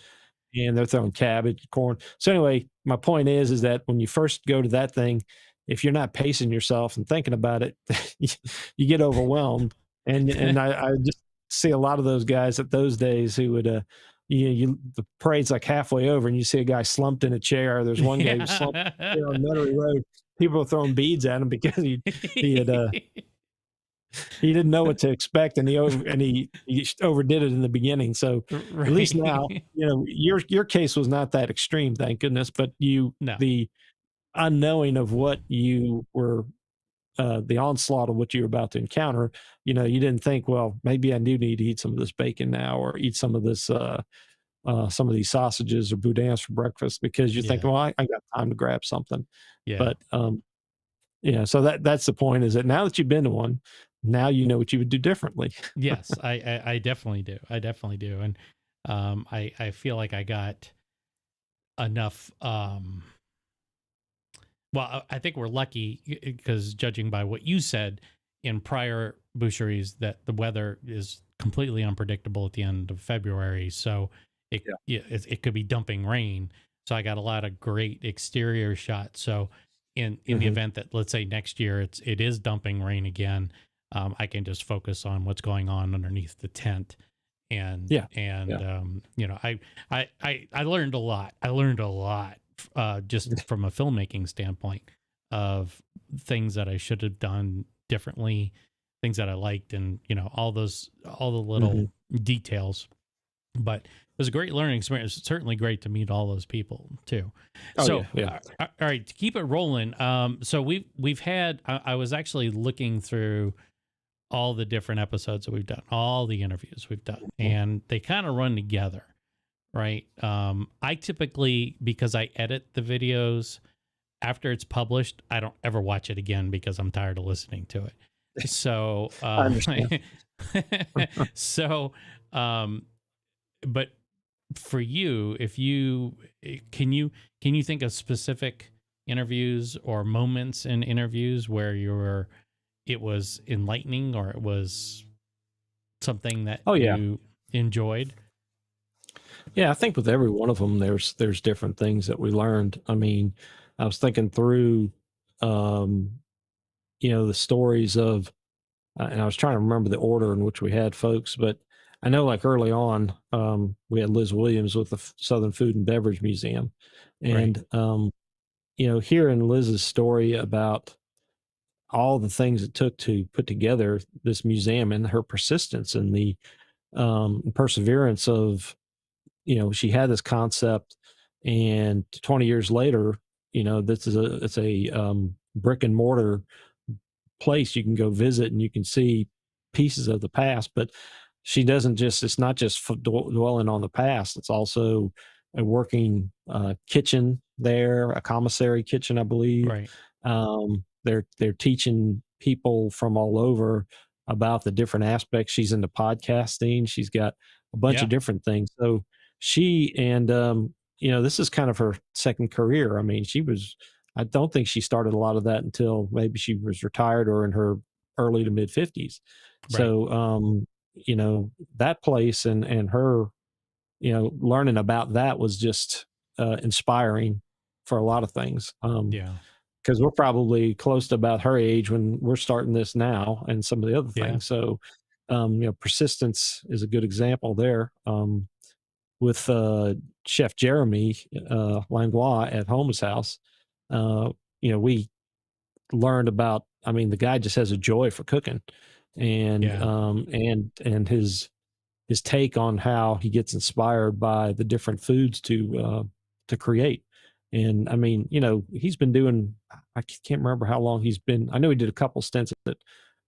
And they're throwing cabbage, corn. So anyway, my point is that when you first go to that thing, if you're not pacing yourself and thinking about it, you get overwhelmed. And I just see a lot of those guys at those days who would, the parade's like halfway over and you see a guy slumped in a chair. There's one guy who slumped on Metairie Road. People are throwing beads at him because he had he didn't know what to expect, and he overdid it in the beginning. So Right. at least now, your case was not that extreme, thank goodness. But No. the unknowing of what you were, the onslaught of what you were about to encounter, you didn't think, well, maybe I do need to eat some of this bacon now, or eat some of this, some of these sausages or boudins for breakfast, because you're thinking, well, I got time to grab something. Yeah. But so that's the point, is that now that you've been to one, now you know what you would do differently. Yes, I definitely do. I definitely do. And I feel like I got enough. Well, I think we're lucky because, judging by what you said in prior boucheries, that the weather is completely unpredictable at the end of February. So it could be dumping rain. So I got a lot of great exterior shots. So in the event that, let's say, next year it is dumping rain again, I can just focus on what's going on underneath the tent. And I learned a lot. I learned a lot just from a filmmaking standpoint of things that I should have done differently, things that I liked, and all the little details. But it was a great learning experience. It's certainly great to meet all those people too. All right, to keep it rolling. So we've had. I was actually looking through all the different episodes that we've done, all the interviews we've done, and they kind of run together, right? I typically, because I edit the videos after it's published, I don't ever watch it again because I'm tired of listening to it. So, I understand. But for you, can you think of specific interviews or moments in interviews where it was enlightening, or it was something that you enjoyed? Yeah, I think with every one of them, there's different things that we learned. I mean, I was thinking through, the stories of, and I was trying to remember the order in which we had folks, but I know, like, early on, we had Liz Williams with the Southern Food and Beverage Museum, and hearing Liz's story about all the things it took to put together this museum, and her persistence and the perseverance of, she had this concept, and 20 years later, it's a brick and mortar place you can go visit, and you can see pieces of the past. But she doesn't just, it's not just dwelling on the past. It's also a working kitchen there, a commissary kitchen, I believe. Right. They're teaching people from all over about the different aspects. She's into podcasting. She's got a bunch of different things. So she, and this is kind of her second career. I mean, I don't think she started a lot of that until maybe she was retired or in her early to mid 50s. Right. So, that place and her, learning about that was just inspiring for a lot of things. Because we're probably close to about her age when we're starting this now, and some of the other things. So, persistence is a good example there. With Chef Jeremy Langlois at Holmes House, we learned about, I mean, the guy just has a joy for cooking, and and his take on how he gets inspired by the different foods to create. And I mean, he's been doing, I can't remember how long he's been. I know he did a couple stints at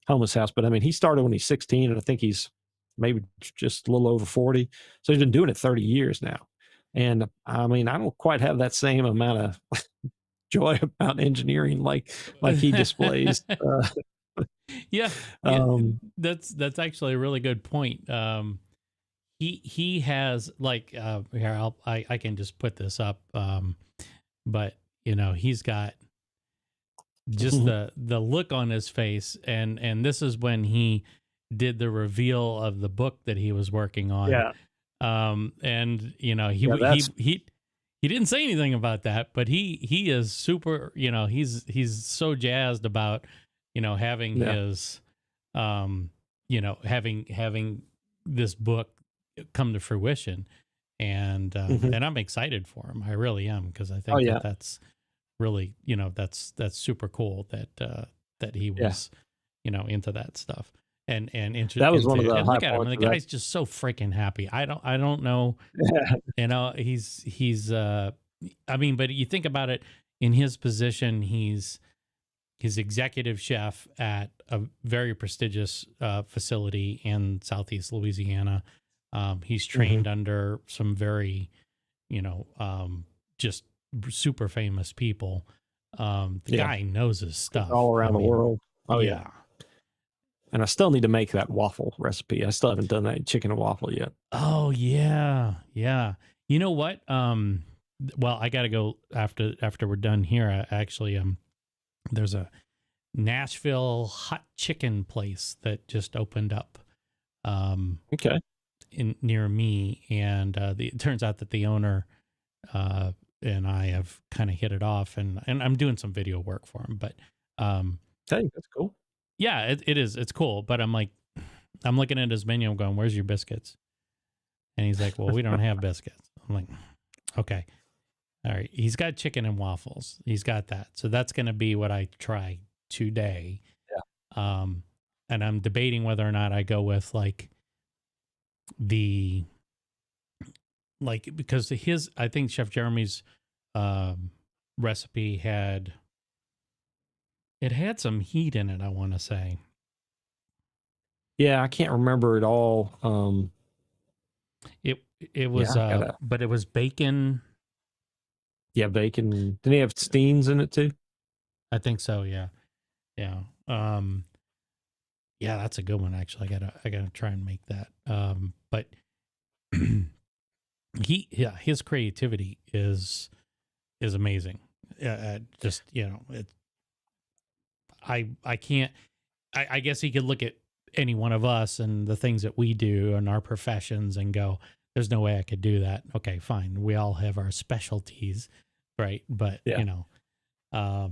Homeless House, but I mean, he started when he's 16, and I think he's maybe just a little over 40. So he's been doing it 30 years now. And I mean, I don't quite have that same amount of joy about engineering like he displays. That's actually a really good point. He has, like, here, I can just put this up. But he's got just the look on his face, and this is when he did the reveal of the book that he was working on. And he didn't say anything about that, but he is super, he's so jazzed about having his having this book come to fruition. And and I'm excited for him. I really am, because I think that's really, that's super cool that he was into that stuff. That was one of into the and high look at him. points The of that. guy's just so freaking happy. I don't know. You know, he's I mean, but you think about it, in his position, he's executive chef at a very prestigious facility in Southeast Louisiana. He's trained under some very, you know, just super famous people. The guy knows his stuff all around the world. Oh yeah. And I still need to make that waffle recipe. I still haven't done that chicken and waffle yet. Oh yeah. You know what? Well, I got to go after we're done here. Actually, there's a Nashville hot chicken place that just opened up. Okay. Near me, and it turns out that the owner and I have kind of hit it off, and I'm doing some video work for him. But hey, that's cool. yeah, it is. It's cool. But I'm looking at his menu. I'm going, "Where's your biscuits?" And he's like, "Well, we don't have biscuits." I'm like, "Okay, all right." He's got chicken and waffles. He's got that. So that's going to be what I try today. Yeah. And I'm debating whether or not I go with because I think Chef Jeremy's recipe had some heat in it, I want to say. Yeah, I can't remember it all. It was but it was bacon. Yeah, bacon. Didn't he have steens in it too? I think so, yeah. Yeah. Yeah, that's a good one actually. I gotta try and make that. But his creativity is amazing. Just, you know, I can't. I guess he could look at any one of us and the things that we do and our professions and go, "There's no way I could do that." Okay, fine. We all have our specialties, right? But you know, go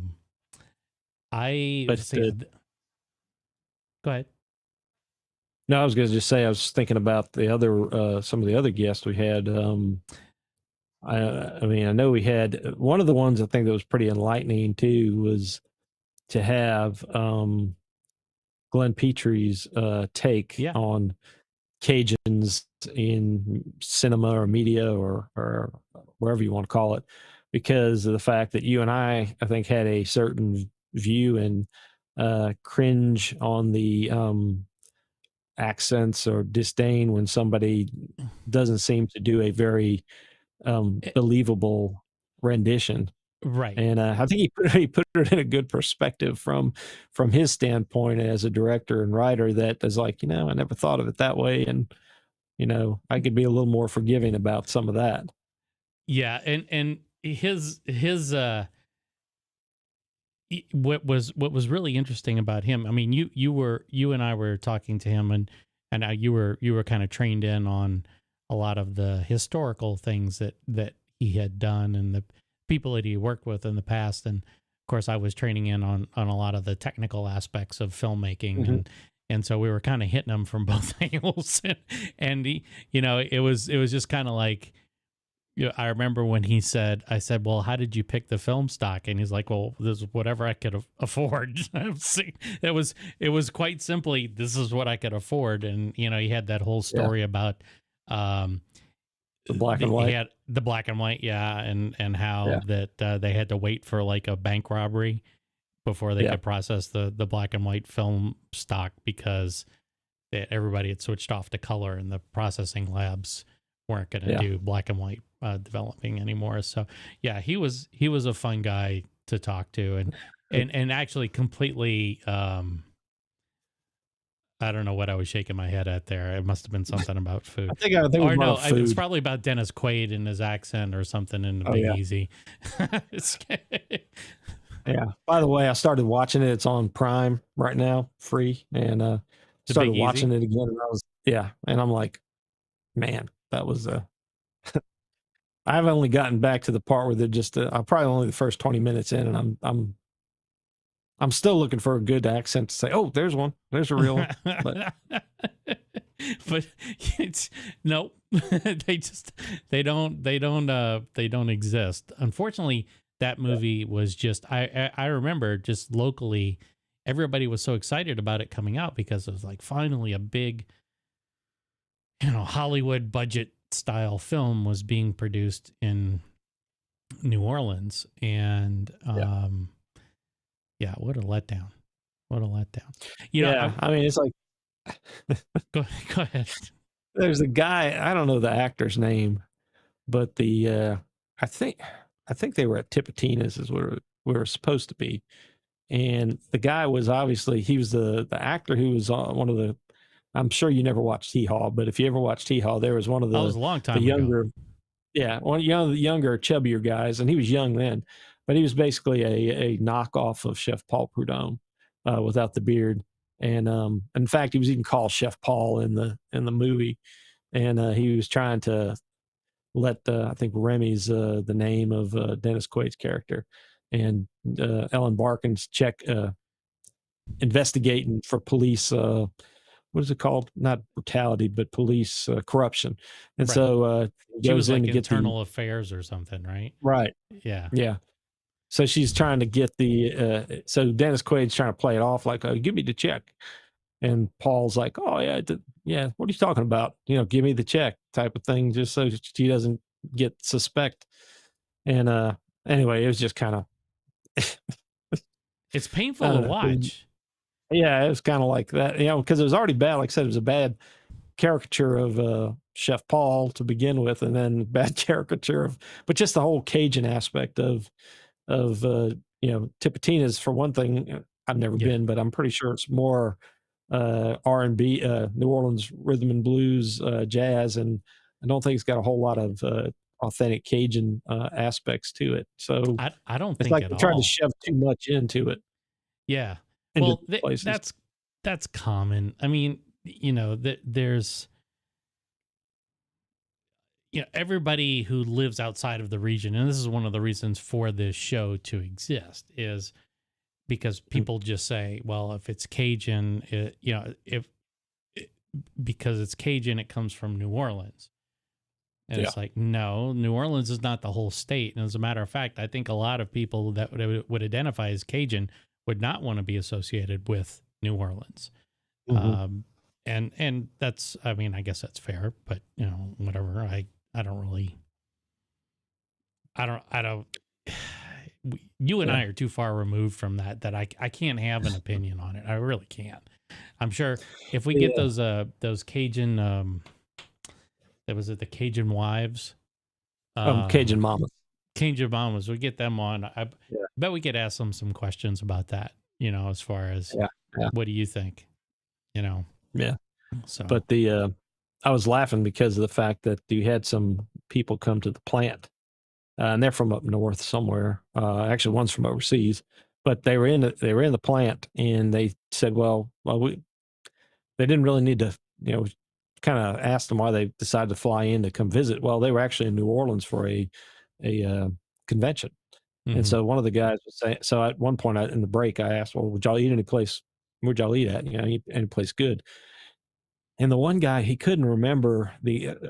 ahead. No, I was going to just say I was thinking about the other some of the other guests we had. I mean, I know we had one of the ones I think that was pretty enlightening too was to have Glenn Petrie's take on Cajuns in cinema or media or wherever you want to call it, because of the fact that you and I think had a certain view and cringe on the accents or disdain when somebody doesn't seem to do a very believable rendition. Right. And I think he put it in a good perspective from his standpoint as a director and writer, that is like, you know, I never thought of it that way. And, you know, I could be a little more forgiving about some of that. Yeah. And his what was really interesting about him, I mean, you and I were talking to him, and you were kind of trained in on a lot of the historical things that he had done and the people that he worked with in the past. And of course I was training in on a lot of the technical aspects of filmmaking, and so we were kind of hitting him from both angles. And he, you know, it was just kind of like, you know, I remember when I said, "Well, how did you pick the film stock?" And he's like, "Well, this is whatever I could afford." It was quite simply, this is what I could afford. And, you know, he had that whole story about the black and white. He had the black and white, and how that they had to wait for like a bank robbery before they could process the black and white film stock, because everybody had switched off to color and the processing labs weren't going to do black and white developing anymore. So yeah, he was a fun guy to talk to, and actually completely I don't know what I was shaking my head at there. It must have been something about food. I think it was more food. It's probably about Dennis Quaid and his accent or something in the Big Easy. Yeah. By the way, I started watching it. It's on Prime right now, free, and started watching it again. And and I'm like, man, that was I've only gotten back to the part where they're just I'm probably only the first 20 minutes in, and I'm still looking for a good accent to say, "Oh, there's one. There's a real one." But it's nope. they don't exist. Unfortunately, that movie was just I remember just locally everybody was so excited about it coming out because it was like finally a big, Hollywood budget style film was being produced in New Orleans. And what a letdown. What a letdown. I mean, it's like, go ahead. there's a guy, I don't know the actor's name, but I think they were at Tipitina's is where we were supposed to be. And the guy was obviously, he was the actor who was on one of the, I'm sure you never watched Hee Haw, but if you ever watched Hee Haw, there was one of That was a long time younger, ago. yeah, one of the younger, chubbier guys, and he was young then, but he was basically a knockoff of Chef Paul Prudhomme without the beard. And in fact, he was even called Chef Paul in the movie, and he was trying to let I think Remy's the name of Dennis Quaid's character, and Ellen Barkin's investigating for police. What is it called? Not brutality, but police corruption. And Right. so She goes was in like to get internal affairs or something, right? right. Yeah. Yeah. So she's trying to get so Dennis Quaid's trying to play it off like, oh, give me the check. And Paul's like, oh, yeah, yeah, what are you talking about? Give me the check type of thing, just so she doesn't get suspect. And anyway, it was just kind of. It's painful to watch. Yeah, it was kind of like that, because it was already bad. Like I said, it was a bad caricature of Chef Paul to begin with, and then bad caricature but just the whole Cajun aspect of Tipitina's, for one thing. I've never been, but I'm pretty sure it's more R&B, New Orleans rhythm and blues, jazz, and I don't think it's got a whole lot of authentic Cajun aspects to it. So I don't it's think like at they're trying all. to shove too much into it. Yeah. into Well, places. that's common. I mean, there's everybody who lives outside of the region, and this is one of the reasons for this show to exist, is because people just say, well, if it's Cajun, because it's Cajun, it comes from New Orleans. And it's like, no, New Orleans is not the whole state. And as a matter of fact, I think a lot of people that would identify as Cajun would not want to be associated with New Orleans. Mm-hmm. And that's, I mean, I guess that's fair, but whatever. I don't really, you and I are too far removed from that I can't have an opinion on it. I really can't. I'm sure if we get those Cajun, that was it, the Cajun wives. Cajun Mamas. Cajun Mamas, we get them on. I bet we could ask them some questions about that, as far as what do you think? Yeah. So, but I was laughing because of the fact that you had some people come to the plant, and they're from up north somewhere. Actually, one's from overseas, but they were in the plant, and they said, well, they didn't really need to, kind of asked them why they decided to fly in to come visit. Well, they were actually in New Orleans for a convention. mm-hmm. And so one of the guys was saying, so at one point in the break, I asked, well, would y'all eat any place? Where'd y'all eat at? Any place good? And the one guy, he couldn't remember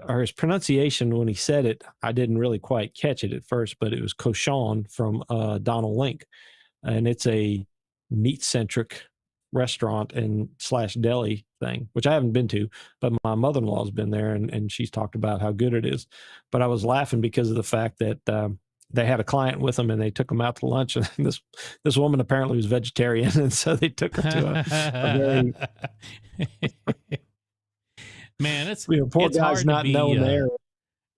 or his pronunciation when he said it. I didn't really quite catch it at first, but it was Cochon from Donald Link. And it's a meat-centric restaurant and / deli thing, which I haven't been to, but my mother-in-law's been there, and she's talked about how good it is. But I was laughing because of the fact that they had a client with them, and they took them out to lunch, and this woman apparently was vegetarian, and so they took her to a very man, it's poor it's guy's hard not to be, knowing there.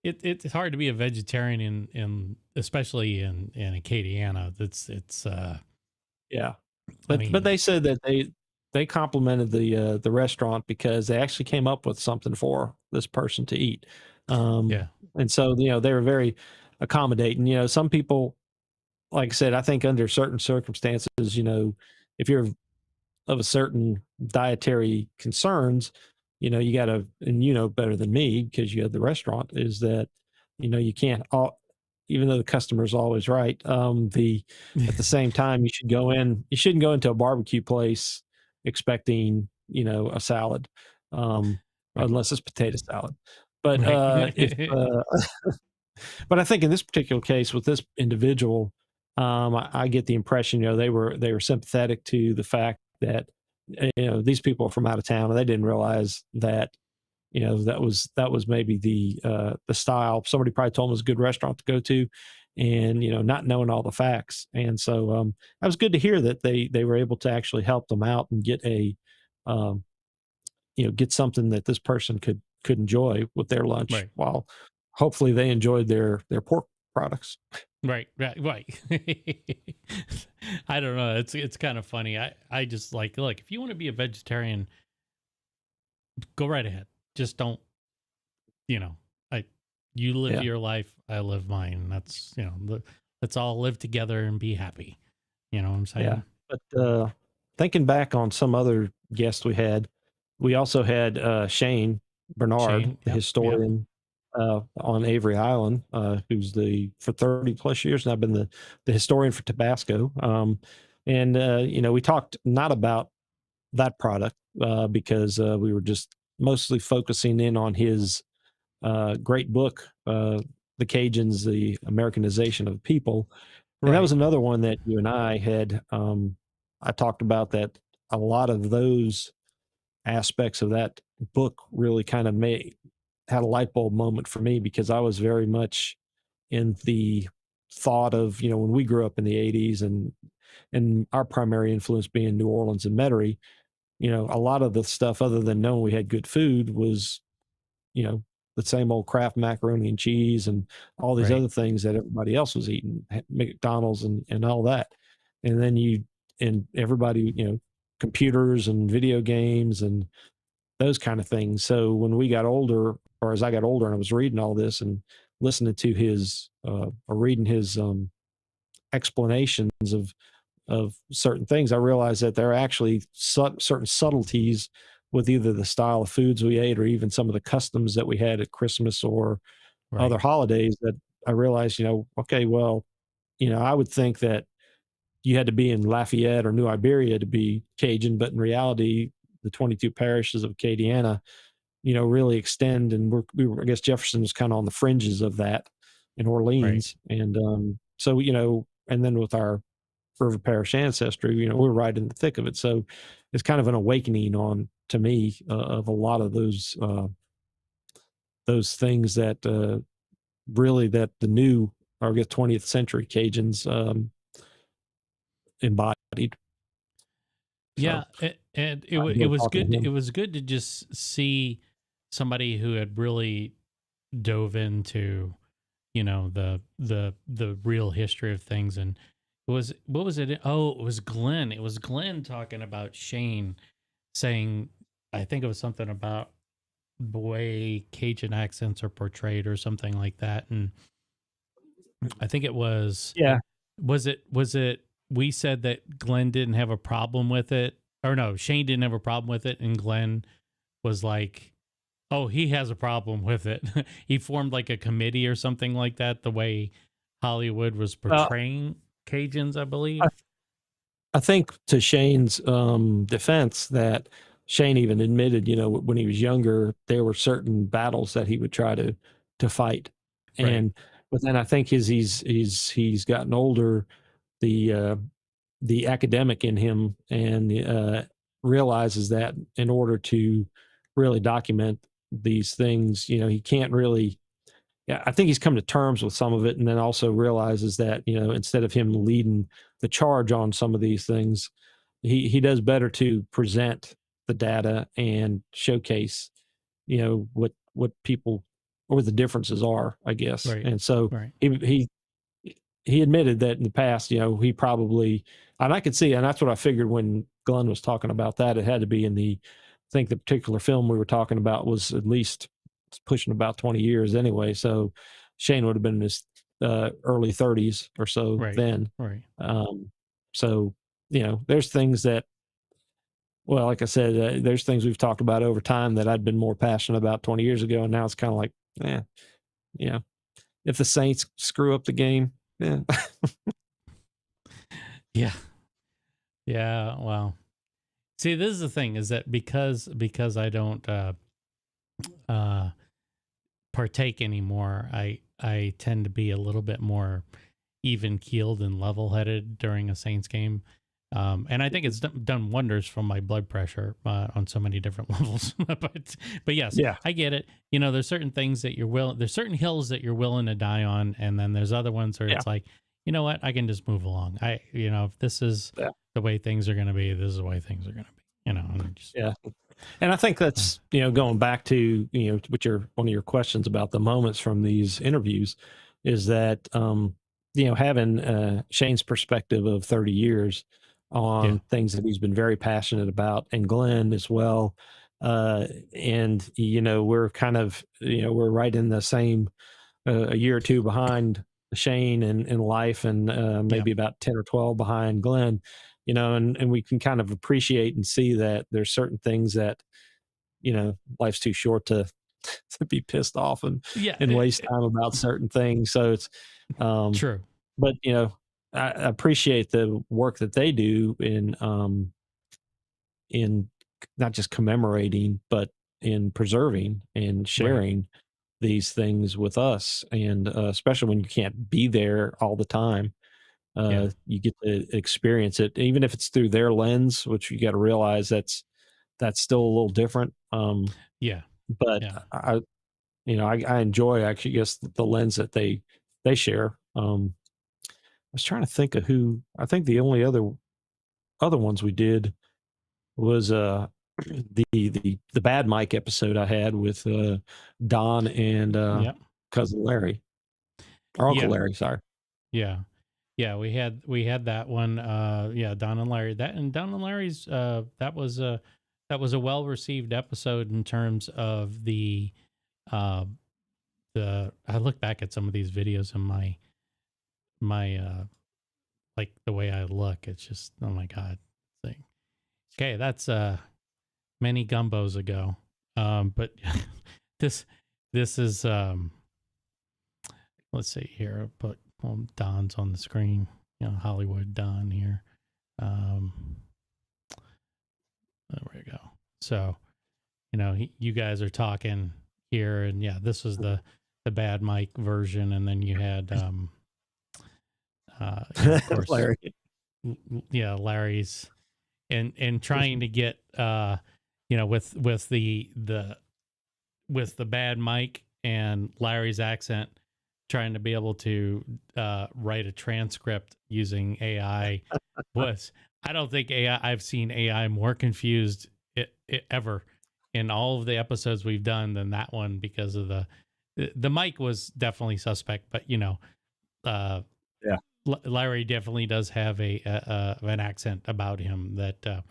It's hard to be a vegetarian in especially in Acadiana. It's yeah. I mean, But they said that they complimented the restaurant because they actually came up with something for this person to eat. And so they were very accommodating. Some people, like I said, I think under certain circumstances, if you're of a certain dietary concerns, you got to, and better than me because you have the restaurant, is that you can't even though the customer's always right, at the same time, you shouldn't go into a barbecue place expecting, a salad, unless it's potato salad. But but I think in this particular case with this individual, I get the impression, they were sympathetic to the fact that these people are from out of town and they didn't realize that that was maybe the style. Somebody probably told them it was a good restaurant to go to, and not knowing all the facts. And so that was good to hear that they were able to actually help them out and get um, get something that this person could enjoy with their lunch, Right. while hopefully they enjoyed their pork products. Right. I don't know. It's kind of funny. I just like, look, if you want to be a vegetarian, go right ahead. Just don't, you live Yeah. your life, I live mine. That's, let's all live together and be happy. You know what I'm saying? Yeah. But thinking back on some other guests we had, we also had Shane Bernard, Shane, the yep. historian on Avery Island, who's for 30 plus years now been the historian for Tabasco. And we talked not about that product because we were just mostly focusing in on his great book, The Cajuns, The Americanization of the People. And that was another one that you and I had, I talked about that a lot of those aspects of that book really kind of had a light bulb moment for me, because I was very much in the thought of, when we grew up in the 80s and our primary influence being New Orleans and Metairie, a lot of the stuff other than knowing we had good food was, the same old Kraft macaroni and cheese and all these other things that everybody else was eating, McDonald's and all that. And then and everybody, computers and video games and those kind of things. So when we got older, or as I got older and I was reading all this and listening to his, or reading his explanations of certain things, I realized that there are actually certain subtleties with either the style of foods we ate or even some of the customs that we had at Christmas or other holidays, that I realized, okay, well, I would think that you had to be in Lafayette or New Iberia to be Cajun, but in reality, the 22 parishes of Acadiana, really extend. And I guess Jefferson was kind of on the fringes of that in Orleans. And so, and then with our River Parish ancestry, we're right in the thick of it. So it's kind of an awakening to me, of a lot of those things that really that the new, or I guess 20th century Cajuns embodied. Yeah, and it was good. It was good to just see somebody who had really dove into, the real history of things. And what was it? Oh, it was Glenn. It was Glenn talking about Shane, saying, I think it was something about the way Cajun accents are portrayed or something like that. And I think it was, was it, we said that Glenn didn't have a problem with it, or no, Shane didn't have a problem with it. And Glenn was like, oh, he has a problem with it. He formed like a committee or something like that, the way Hollywood was portraying Cajuns, I believe. I think to Shane's defense, that Shane even admitted, when he was younger, there were certain battles that he would try to fight. And but then I think as he's gotten older, the academic in him and realizes that in order to really document these things, he can't really. Yeah, I think he's come to terms with some of it, and then also realizes that, instead of him leading the charge on some of these things, he does better to present the data and showcase, what people, or the differences are, I guess. And so he admitted that in the past, he probably, and I could see, and that's what I figured when Glenn was talking about that, it had to be I think the particular film we were talking about was at least pushing about 20 years anyway. So Shane would have been in his early 30s or so then. So, there's things that, well, like I said, there's things we've talked about over time that I'd been more passionate about 20 years ago. And now it's kind of like, if the Saints screw up the game, Yeah. Wow. See, this is the thing, is that because I don't partake anymore, I tend to be a little bit more even keeled and level headed during a Saints game. And I think it's done wonders for my blood pressure on so many different levels. But yes, Yeah. I get it. You know, there's certain things that there's certain hills that you're willing to die on, and then there's other ones where Yeah. it's like, you know what, I can just move along. If this is Yeah. the way things are going to be, this is the way things are going to be. You know, and Yeah. And I think that's, going back to, one of your questions about the moments from these interviews is that, having Shane's perspective of 30 years on things that he's been very passionate about, and Glenn as well. And, we're kind of, we're right in the same, a year or two behind Shane in life, and maybe about 10 or 12 behind Glenn, and we can kind of appreciate and see that there's certain things that, life's too short to be pissed off and waste time about certain things. So it's true. But I appreciate the work that they do in not just commemorating, but in preserving and sharing these things with us, and especially when you can't be there all the time. You get to experience it, even if it's through their lens, which you got to realize that's still a little different. But I enjoy, actually, guess, the lens that they share. I was trying to think of who. I think the only other ones we did was the Bad Mike episode I had with Don and cousin Larry, or Uncle Larry. Sorry. Yeah. We had that one. Don and Larry. Don and Larry's. That was a well received episode in terms of the. I look back at some of these videos and my like the way I look. It's just, oh my God. Thing. Okay, that's many gumbos ago. But this is let's see here. I'll put Don's on the screen. Hollywood Don here. There we go. So, you guys are talking here, and this was the Bad Mike version, and then you had of course Larry. Larry's and trying to get with the Bad Mike and Larry's accent, trying to be able to write a transcript using AI was, I don't think I've seen AI more confused ever in all of the episodes we've done than that one, because of the mic was definitely suspect, but Larry definitely does have an accent about him that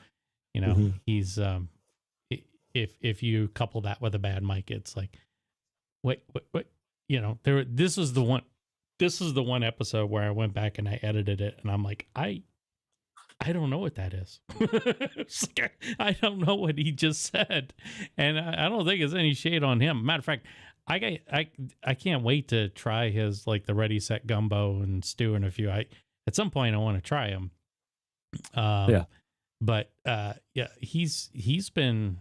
he's if you couple that with a Bad Mike, it's like wait, this is the one episode where I went back and I edited it, and I'm like, I don't know what that is. It's like, I don't know what he just said, and I don't think it's any shade on him. Matter of fact, I can't wait to try his, like, the Ready Set Gumbo and Stew and a few. At some point I want to try him. But he's been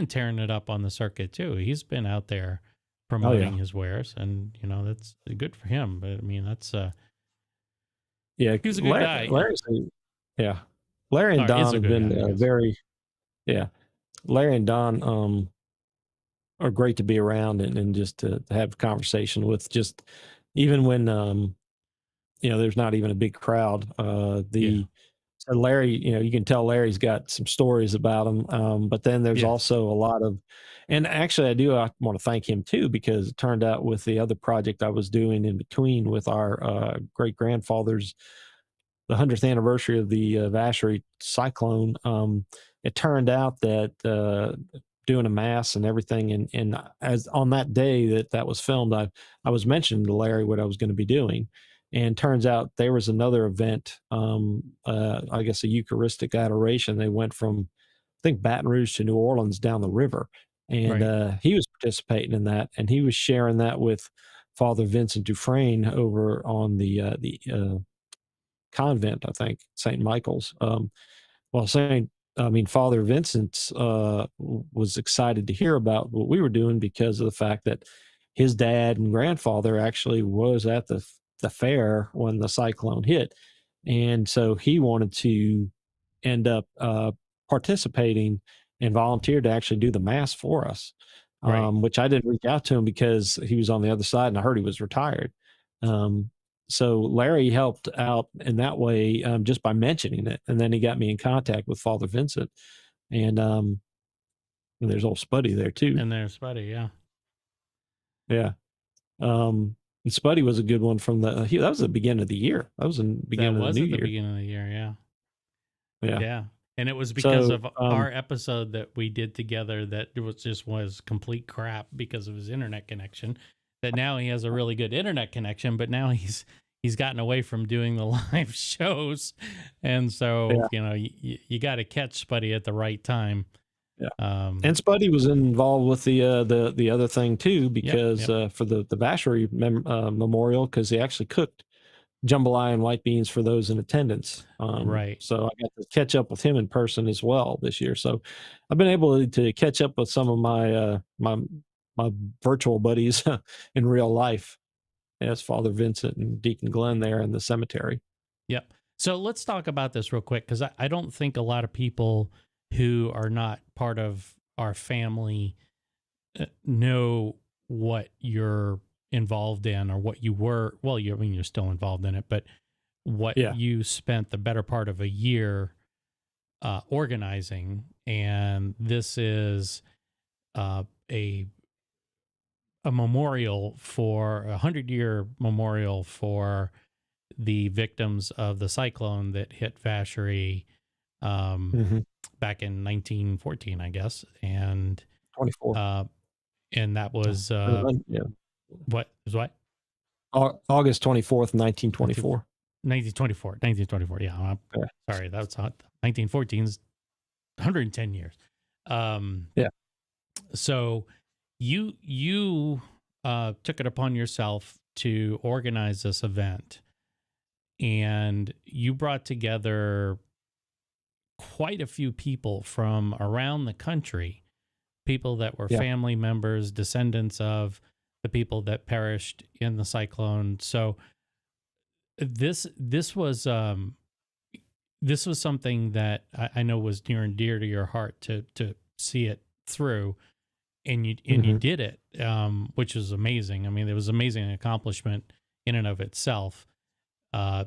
tearing it up on the circuit too. He's been out there promoting his wares, and that's good for him. But I mean, that's he was a good guy. Larry and Don have been very Larry and Don are great to be around, and just to have a conversation with, just even when there's not even a big crowd. So Larry, you can tell Larry's got some stories about him, but then there's also a lot of, and actually I want to thank him too, because it turned out with the other project I was doing in between with our great grandfather's, the 100th anniversary of the Vacherie cyclone. It turned out that doing a mass and everything, and as on that day that was filmed, I was mentioning to Larry what I was going to be doing. And turns out there was another event, I guess a Eucharistic adoration. They went from, I think, Baton Rouge to New Orleans down the river. And he was participating in that. And he was sharing that with Father Vincent Dufresne over on the convent, I think, St. Michael's. Father Vincent was excited to hear about what we were doing, because of the fact that his dad and grandfather actually was at the fair when the cyclone hit. And so he wanted to end up participating and volunteered to actually do the mass for us, Right. which I didn't reach out to him because he was on the other side and I heard he was retired. So Larry helped out in that way, just by mentioning it. And then he got me in contact with Father Vincent. And there's old Spuddy there too. And there's Spuddy, yeah. Yeah. And Spuddy was a good one from that was the beginning of the year. That was in the beginning of the new at the year. beginning of the year, yeah. Yeah. Yeah. And it was because So, of our episode that we did together that it was complete crap because of his internet connection. That now he has a really good internet connection, but now he's gotten away from doing the live shows. And so, you got to catch Spuddy at the right time. Yeah. And Spuddy was involved with the other thing too, because for the Vachery memorial, because he actually cooked jambalaya and white beans for those in attendance. Right. So I got to catch up with him in person as well this year. So I've been able to catch up with some of my my virtual buddies in real life, as Father Vincent and Deacon Glenn there in the cemetery. Yep. So let's talk about this real quick, because I don't think a lot of people who are not part of our family know what you're involved in, or what you were. Well, you're still involved in it, but what you spent the better part of a year organizing. And this is a memorial for a 100-year memorial for the victims of the cyclone that hit Vachery back in 1914, I guess. And 24. And that was what was what? August 24th, 1924. 1924. Yeah. Sorry, that's not 1914's 110 years. So you took it upon yourself to organize this event, and you brought together quite a few people from around the country, people that were family members, descendants of the people that perished in the cyclone. So this was something that I know was near and dear to your heart to see it through, and you did it, which was amazing. I mean, it was an amazing accomplishment in and of itself,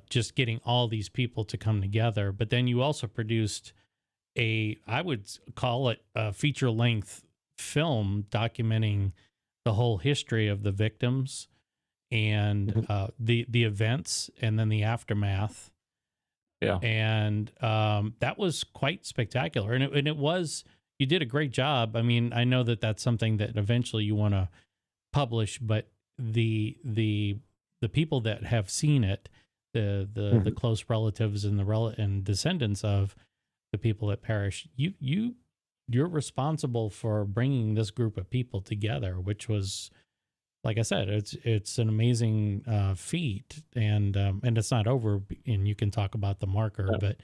just getting all these people to come together. But then you also produced I would call it a feature-length film documenting the whole history of the victims and the events, and then the aftermath. Yeah. And that was quite spectacular. And it was, you did a great job. I mean, I know that that's something that eventually you want to publish, but the people that have seen it, the close relatives and and descendants of the people that perished, you're responsible for bringing this group of people together, which was, like I said, it's an amazing feat, and it's not over. And you can talk about the marker, but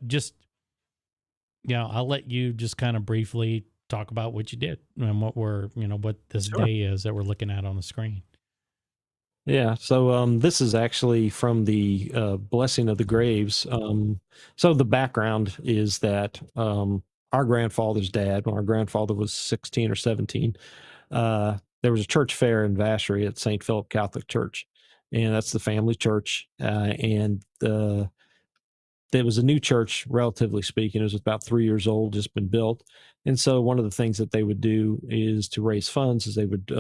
just, I'll let you just kind of briefly talk about what you did and what this day is that we're looking at on the screen. Yeah. So this is actually from the Blessing of the Graves. So the background is that our grandfather's dad, when our grandfather was 16 or 17, there was a church fair in Vachery at St. Philip Catholic Church, and that's the family church. And there was a new church, relatively speaking. It was about 3 years old, just been built. And so one of the things that they would do is to raise funds is they would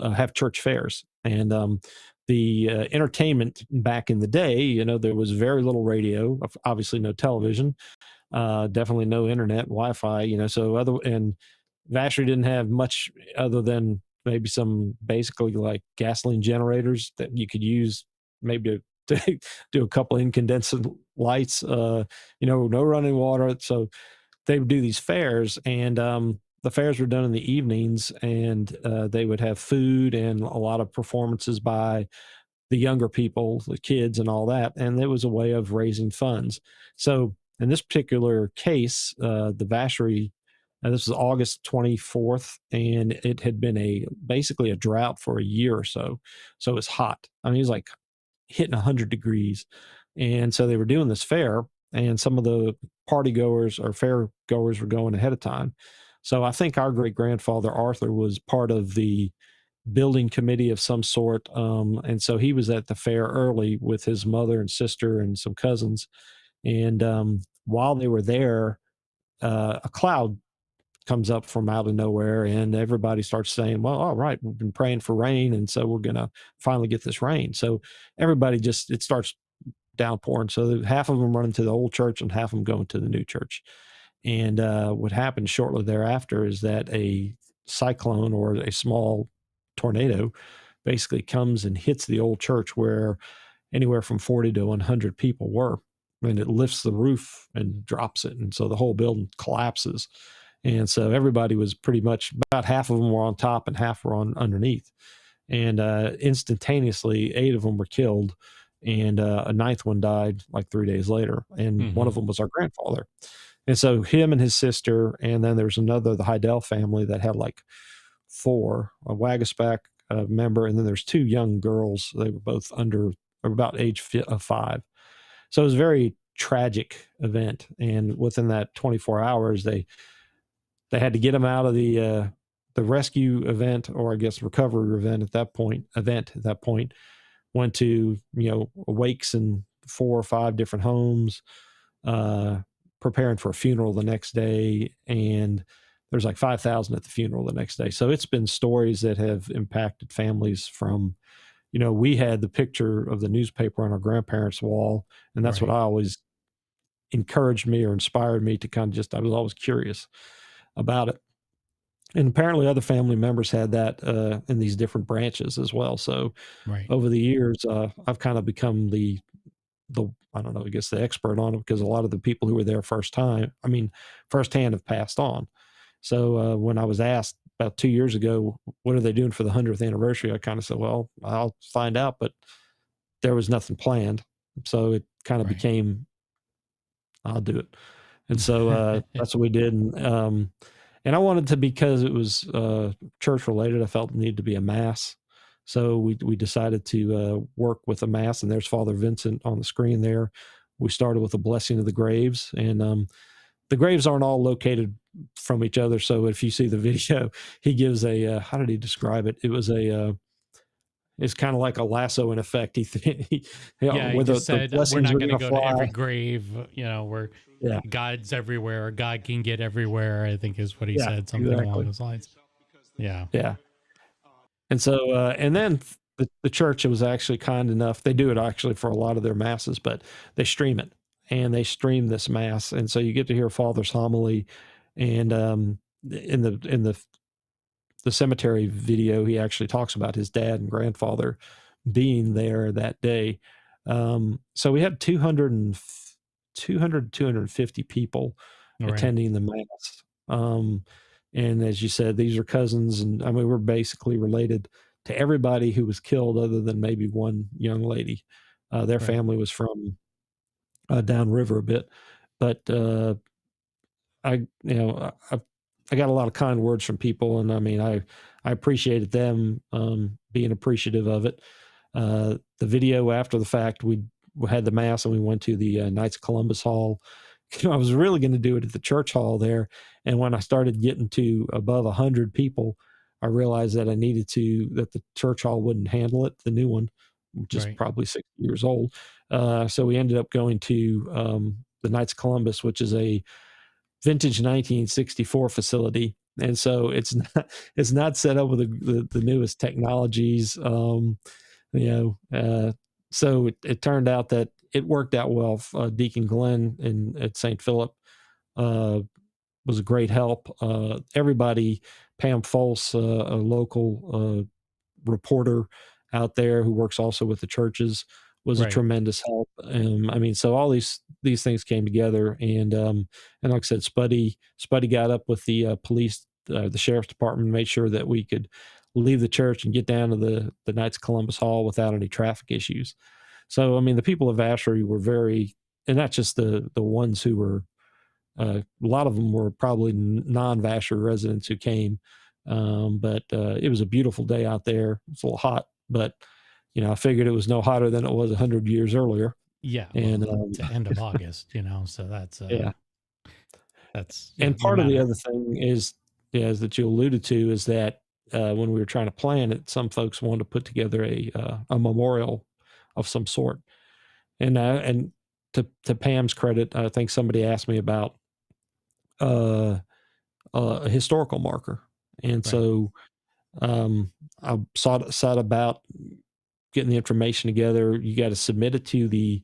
have church fairs. And the entertainment back in the day, there was very little radio, obviously no television, definitely no internet, Wi-Fi, and Vachery didn't have much other than maybe some basically like gasoline generators that you could use maybe to do a couple incandescent lights, no running water. So they would do these fairs, and the fairs were done in the evenings, and they would have food and a lot of performances by the younger people, the kids and all that. And it was a way of raising funds. So in this particular case, the Vachery, this was August 24th, and it had been basically a drought for a year or so. So it was hot. I mean, it was like hitting 100 degrees. And so they were doing this fair, and some of the party goers or fair goers were going ahead of time. So I think our great grandfather Arthur was part of the building committee of some sort. And so he was at the fair early with his mother and sister and some cousins. And while they were there, a cloud comes up from out of nowhere, and everybody starts saying, well, all right, we've been praying for rain, and so we're going to finally get this rain. So everybody it starts downpouring. So half of them running to the old church and half of them going to the new church. And what happened shortly thereafter is that a cyclone or a small tornado basically comes and hits the old church where anywhere from 40 to 100 people were, and it lifts the roof and drops it. And so the whole building collapses. And so everybody was pretty much, about half of them were on top and half were on underneath. And instantaneously, 8 of them were killed, and a 9th one died like 3 days later. And one of them was our grandfather. And so him and his sister, and then there's another, the Heidel family, that had like 4, a Wagaspack member, and then there's 2 young girls. They were both under, or about age 5. So it was a very tragic event. And within that 24 hours, they had to get them out of the rescue event, or I guess recovery event at that point. Went to, wakes in 4 or 5 different homes, preparing for a funeral the next day, and there's like 5,000 at the funeral the next day. So it's been stories that have impacted families from, we had the picture of the newspaper on our grandparents' wall, and that's what I always encouraged me or inspired me to kind of I was always curious about it. And apparently other family members had that in these different branches as well. So over the years, I've kind of become the I don't know, I guess the expert on it, because a lot of the people who were there firsthand have passed on. So when I was asked about 2 years ago, what are they doing for the 100th anniversary? I kind of said, well, I'll find out, but there was nothing planned. So it kind of became, I'll do it. And so that's what we did. And I wanted to, because it was church related, I felt it needed to be a mass. So we decided to work with a mass, and there's Father Vincent on the screen there. We started with a blessing of the graves, and the graves aren't all located from each other. So if you see the video, he gives how did he describe it? It was it's kind of like a lasso in effect. He just said, we're not going to go to every grave, where God's everywhere, or God can get everywhere, I think is what he said, something along those lines. Yeah. And so, and then the church was actually kind enough, they do it actually for a lot of their masses, but they stream it, and they stream this mass. And so you get to hear Father's homily, and in the cemetery video, he actually talks about his dad and grandfather being there that day. So we had 250 people attending the mass. And as you said, these are cousins, and I mean, we're basically related to everybody who was killed, other than maybe one young lady. Their family was from downriver a bit, but I got a lot of kind words from people, and I mean, I appreciated them being appreciative of it. The video after the fact, we had the mass, and we went to the Knights of Columbus Hall. I was really going to do it at the church hall there, and when I started getting to above 100 people, I realized that that the church hall wouldn't handle it, the new one, which is probably 60 years old. So we ended up going to the Knights of Columbus, which is a vintage 1964 facility. And so it's not set up with the newest technologies. So it turned out that it worked out well. Deacon Glenn at St. Philip was a great help. Everybody, Pam Folse, a local reporter out there who works also with the churches, was a tremendous help. I mean, so all these things came together, and like I said, Spuddy got up with the police, the sheriff's department, made sure that we could leave the church and get down to the Knights of Columbus Hall without any traffic issues. So, I mean, the people of Vacherie were very, and not just the ones who were, a lot of them were probably non-Vacherie residents who came, but it was a beautiful day out there. It's a little hot, but I figured it was no hotter than it was 100 years earlier. Yeah. And Well, to end of August, so that's, yeah. that's, And no part of the matter. other thing is that you alluded to, is that when we were trying to plan it, some folks wanted to put together a memorial of some sort. And to Pam's credit, I think somebody asked me about a historical marker. And Right. so I sought about getting the information together. You got to submit it to the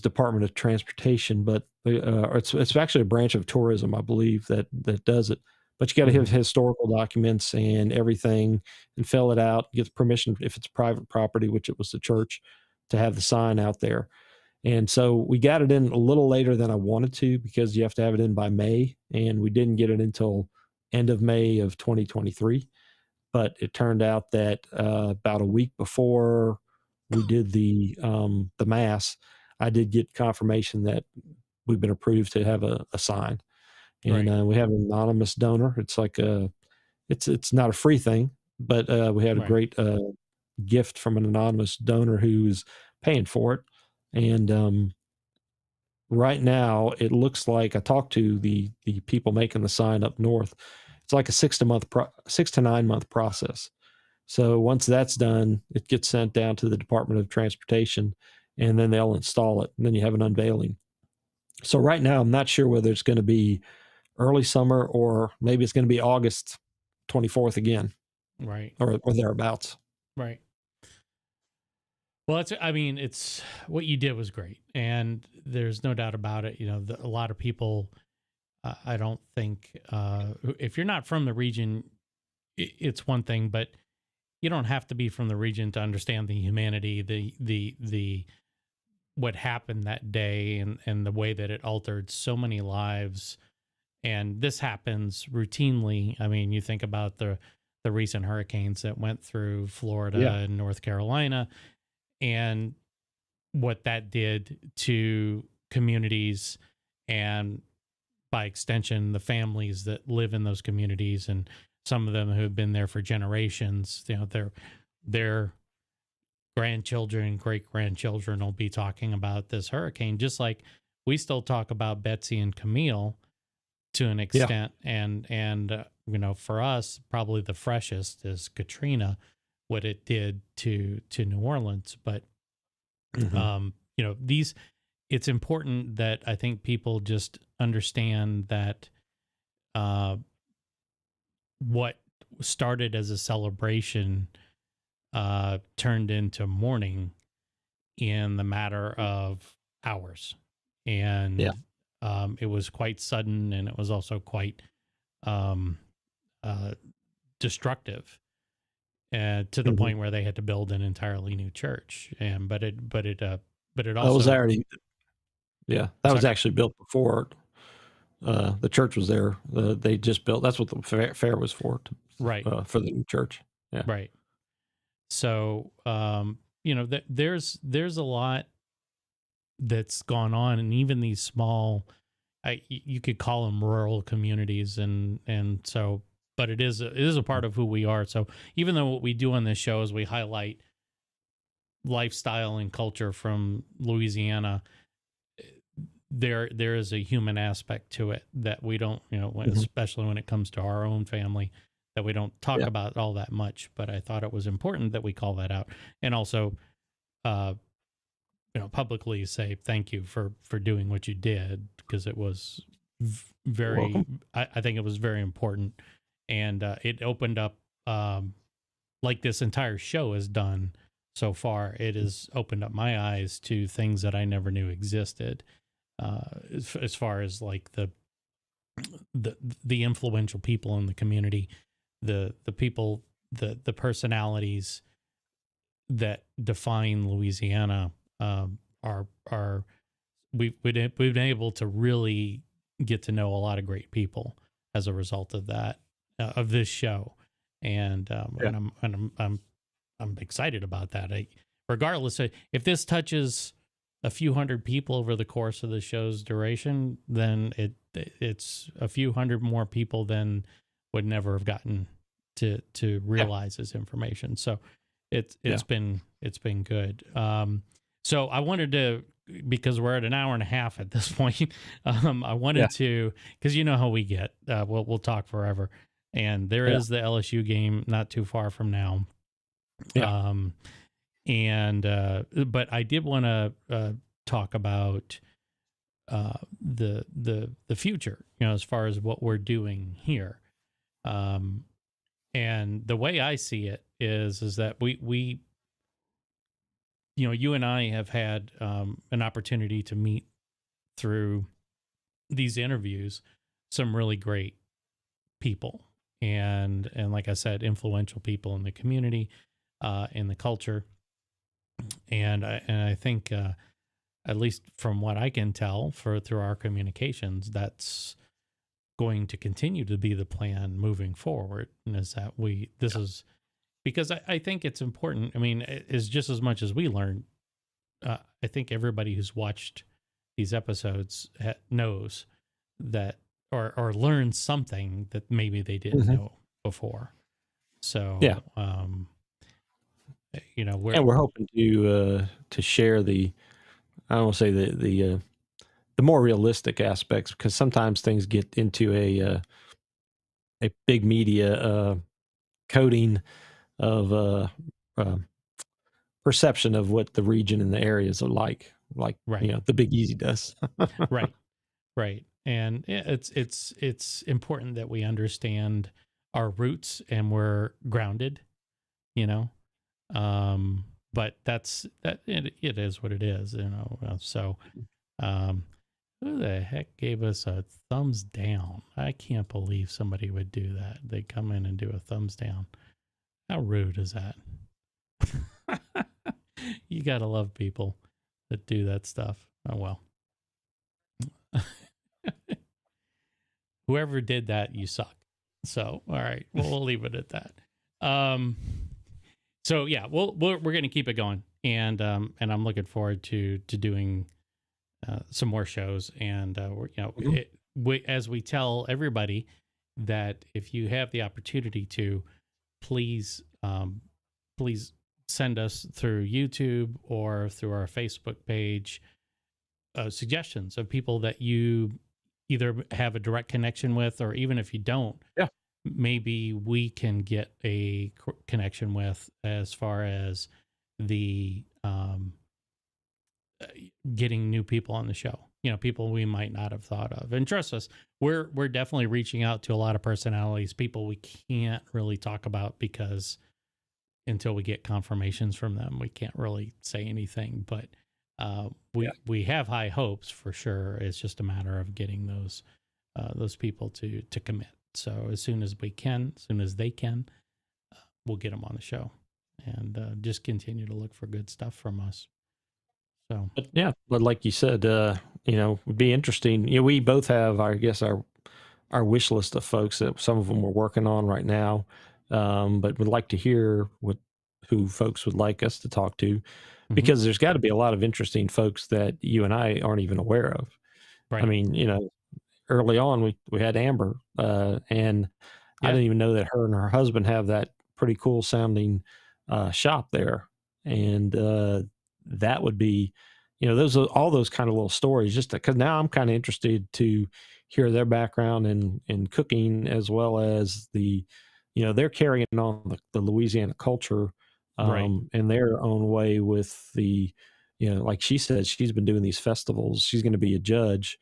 Department of Transportation, but it's actually a branch of tourism, I believe, that does it. But you got to have historical documents and everything, and fill it out. Get permission if it's private property, which it was the church, to have the sign out there. And so we got it in a little later than I wanted to, because you have to have it in by May, and we didn't get it until end of May of 2023. But it turned out that about a week before we did the mass, I did get confirmation that we've been approved to have a sign, and we have an anonymous donor. It's like it's not a free thing, but we had a great gift from an anonymous donor who's paying for it. And right now, it looks like, I talked to the people making the sign up north. It's like a 6 to 9 month process. So once that's done, it gets sent down to the Department of Transportation, and then they'll install it, and then you have an unveiling. So right now, I'm not sure whether it's going to be early summer, or maybe it's going to be August 24th again, Right. or thereabouts. Right. Well, it's what you did was great, and there's no doubt about it. A lot of people, I don't think, if you're not from the region, it's one thing, but you don't have to be from the region to understand the humanity, the what happened that day, and the way that it altered so many lives. And this happens routinely. I mean, you think about the recent hurricanes that went through Florida and North Carolina, and what that did to communities, and by extension, the families that live in those communities, and some of them who have been there for generations. Their grandchildren, great grandchildren will be talking about this hurricane, just like we still talk about Betsy and Camille to an extent. And for us, probably the freshest is Katrina, what it did to New Orleans. But it's important that I think people just understand that what started as a celebration turned into mourning in the matter of hours. And it was quite sudden, and it was also quite destructive, to the point where they had to build an entirely new church. But it also, that was already, that was actually built before the church was there. They just built. That's what the fair was for, right? For the new church. Yeah. Right. So there's a lot that's gone on, and even these small, you could call them rural communities, and so, but it is a part of who we are. So even though what we do on this show is we highlight lifestyle and culture from Louisiana, there is a human aspect to it that we don't, especially when it comes to our own family, that we don't talk about all that much. But I thought it was important that we call that out, and also publicly say thank you for doing what you did, because it was very, I think it was very important. And it opened up, like this entire show has done so far, it has opened up my eyes to things that I never knew existed, as far as like the influential people in the community, the people, the personalities that define Louisiana. We've been able to really get to know a lot of great people as a result of that, of this show, and I'm excited about that. Regardless of if this touches a few hundred people over the course of the show's duration, then it's a few hundred more people than would never have gotten to realize this information. So it's been good. So I wanted to, because we're at an hour and a half at this point. I wanted to, because you know how we get. We'll talk forever, and there is the LSU game not too far from now. Yeah. But I did want to talk about the future, as far as what we're doing here. And the way I see it is that we you and I have had an opportunity to meet through these interviews some really great people, and like I said, influential people in the community, in the culture, and I think at least from what I can tell through our communications, that's going to continue to be the plan moving forward. And is that is because I think it's important. I mean, it's just as much as we learn. I think everybody who's watched these episodes knows that, or learned something that maybe they didn't know before. So, we're hoping to share the, I don't want to say the more realistic aspects, because sometimes things get into a big media coding of perception of what the region and the areas are like right. the Big Easy does. right. And it's important that we understand our roots and we're grounded, but it is what it is, so who the heck gave us a thumbs down? I can't believe somebody would do that. They come in and do a thumbs down. How rude is that? You gotta love people that do that stuff. Oh well. Whoever did that, you suck. So all right, we'll leave it at that. So yeah, we're gonna keep it going, and I'm looking forward to doing some more shows, and as we tell everybody that if you have the opportunity to, please send us through YouTube or through our Facebook page suggestions of people that you either have a direct connection with, or even if you don't, maybe we can get a connection with, as far as the getting new people on the show, people we might not have thought of. And trust us, we're definitely reaching out to a lot of personalities, people we can't really talk about, because until we get confirmations from them, we can't really say anything. But we have high hopes for sure. It's just a matter of getting those people to commit. So as soon as they can, we'll get them on the show, and just continue to look for good stuff from us. So, but like you said, would be interesting. We both have, I guess, our wish list of folks that some of them we're working on right now, but would like to hear who folks would like us to talk to, because there's got to be a lot of interesting folks that you and I aren't even aware of. Right. I mean, early on we had Amber, and I didn't even know that her and her husband have that pretty cool sounding shop there, and that would be, those are all those kind of little stories, just because now I'm kind of interested to hear their background in cooking, as well as they're carrying on the Louisiana culture in their own way with the, like she said, she's been doing these festivals. She's going to be a judge.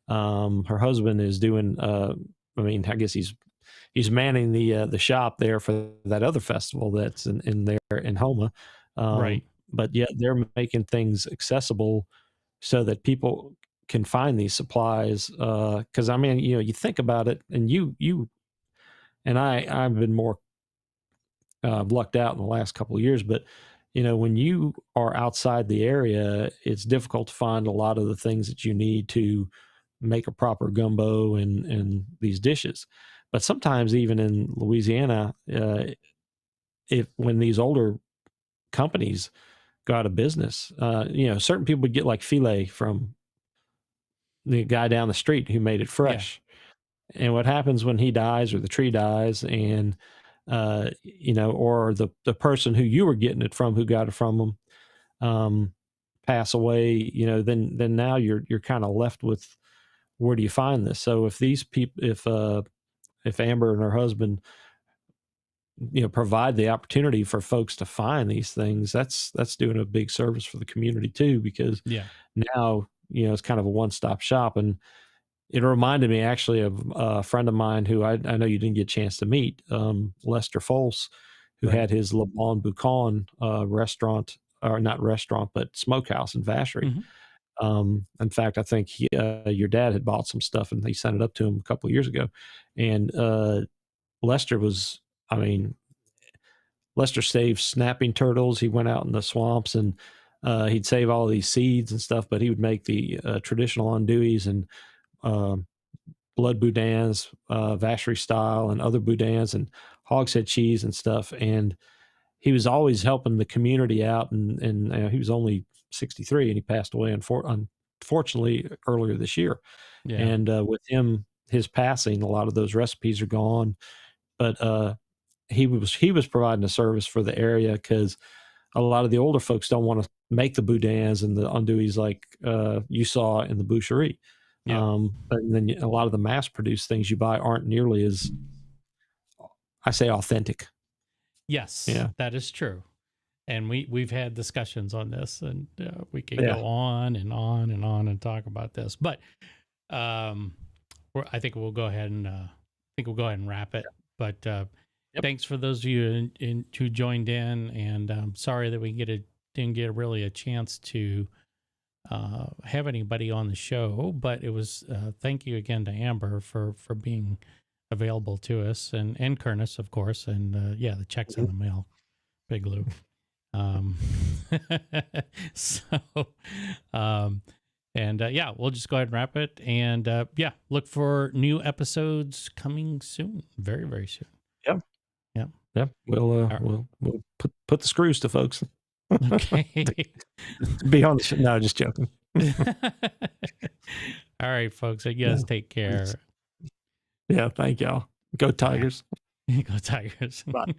Her husband is doing, I guess he's manning the shop there for that other festival that's in there in Homa. Right. But yet they're making things accessible so that people can find these supplies. Cause you think about it, and you and I've been more lucked out in the last couple of years, but when you are outside the area, it's difficult to find a lot of the things that you need to make a proper gumbo and these dishes. But sometimes even in Louisiana, when these older companies go out of business, certain people would get like filet from the guy down the street who made it fresh. And what happens when he dies, or the tree dies, and or the person who you were getting it from, who got it from them, pass away, then now you're kind of left with, where do you find this? So if these people, if Amber and her husband, provide the opportunity for folks to find these things, that's doing a big service for the community too, because now, it's kind of a one-stop shop. And it reminded me actually of a friend of mine who I know you didn't get a chance to meet, Lester Folse, who had his Le Bon Boucan restaurant, or not restaurant, but smokehouse in Vacherie. In fact, I think your dad had bought some stuff and he sent it up to him a couple of years ago. And Lester saved snapping turtles. He went out in the swamps and he'd save all these seeds and stuff, but he would make the traditional andouilles and blood boudins, Vacherie style, and other boudins and hogshead cheese and stuff. And he was always helping the community out. And he was only 63 and he passed away, unfortunately, earlier this year. And with his passing, a lot of those recipes are gone. But he was providing a service for the area, because a lot of the older folks don't want to make the boudins and the andouilles like you saw in the boucherie. But then a lot of the mass-produced things you buy aren't nearly as, I say, authentic. Yes, that is true. And we've had discussions on this, and we can go on and on and on and talk about this. But I think we'll go ahead and wrap it. But thanks for those of you who joined in, and I'm sorry that we didn't get really a chance to have anybody on the show. But it was thank you again to Amber for being available to us, and Kernis, of course, and the checks in the mail, Big Lou. We'll just go ahead and wrap it, and look for new episodes coming soon, very, very soon. We'll put the screws to folks. Okay. Be on the show. No, just joking. All right, folks, you guys take care. Thank y'all. Go Tigers. Go Tigers. Bye.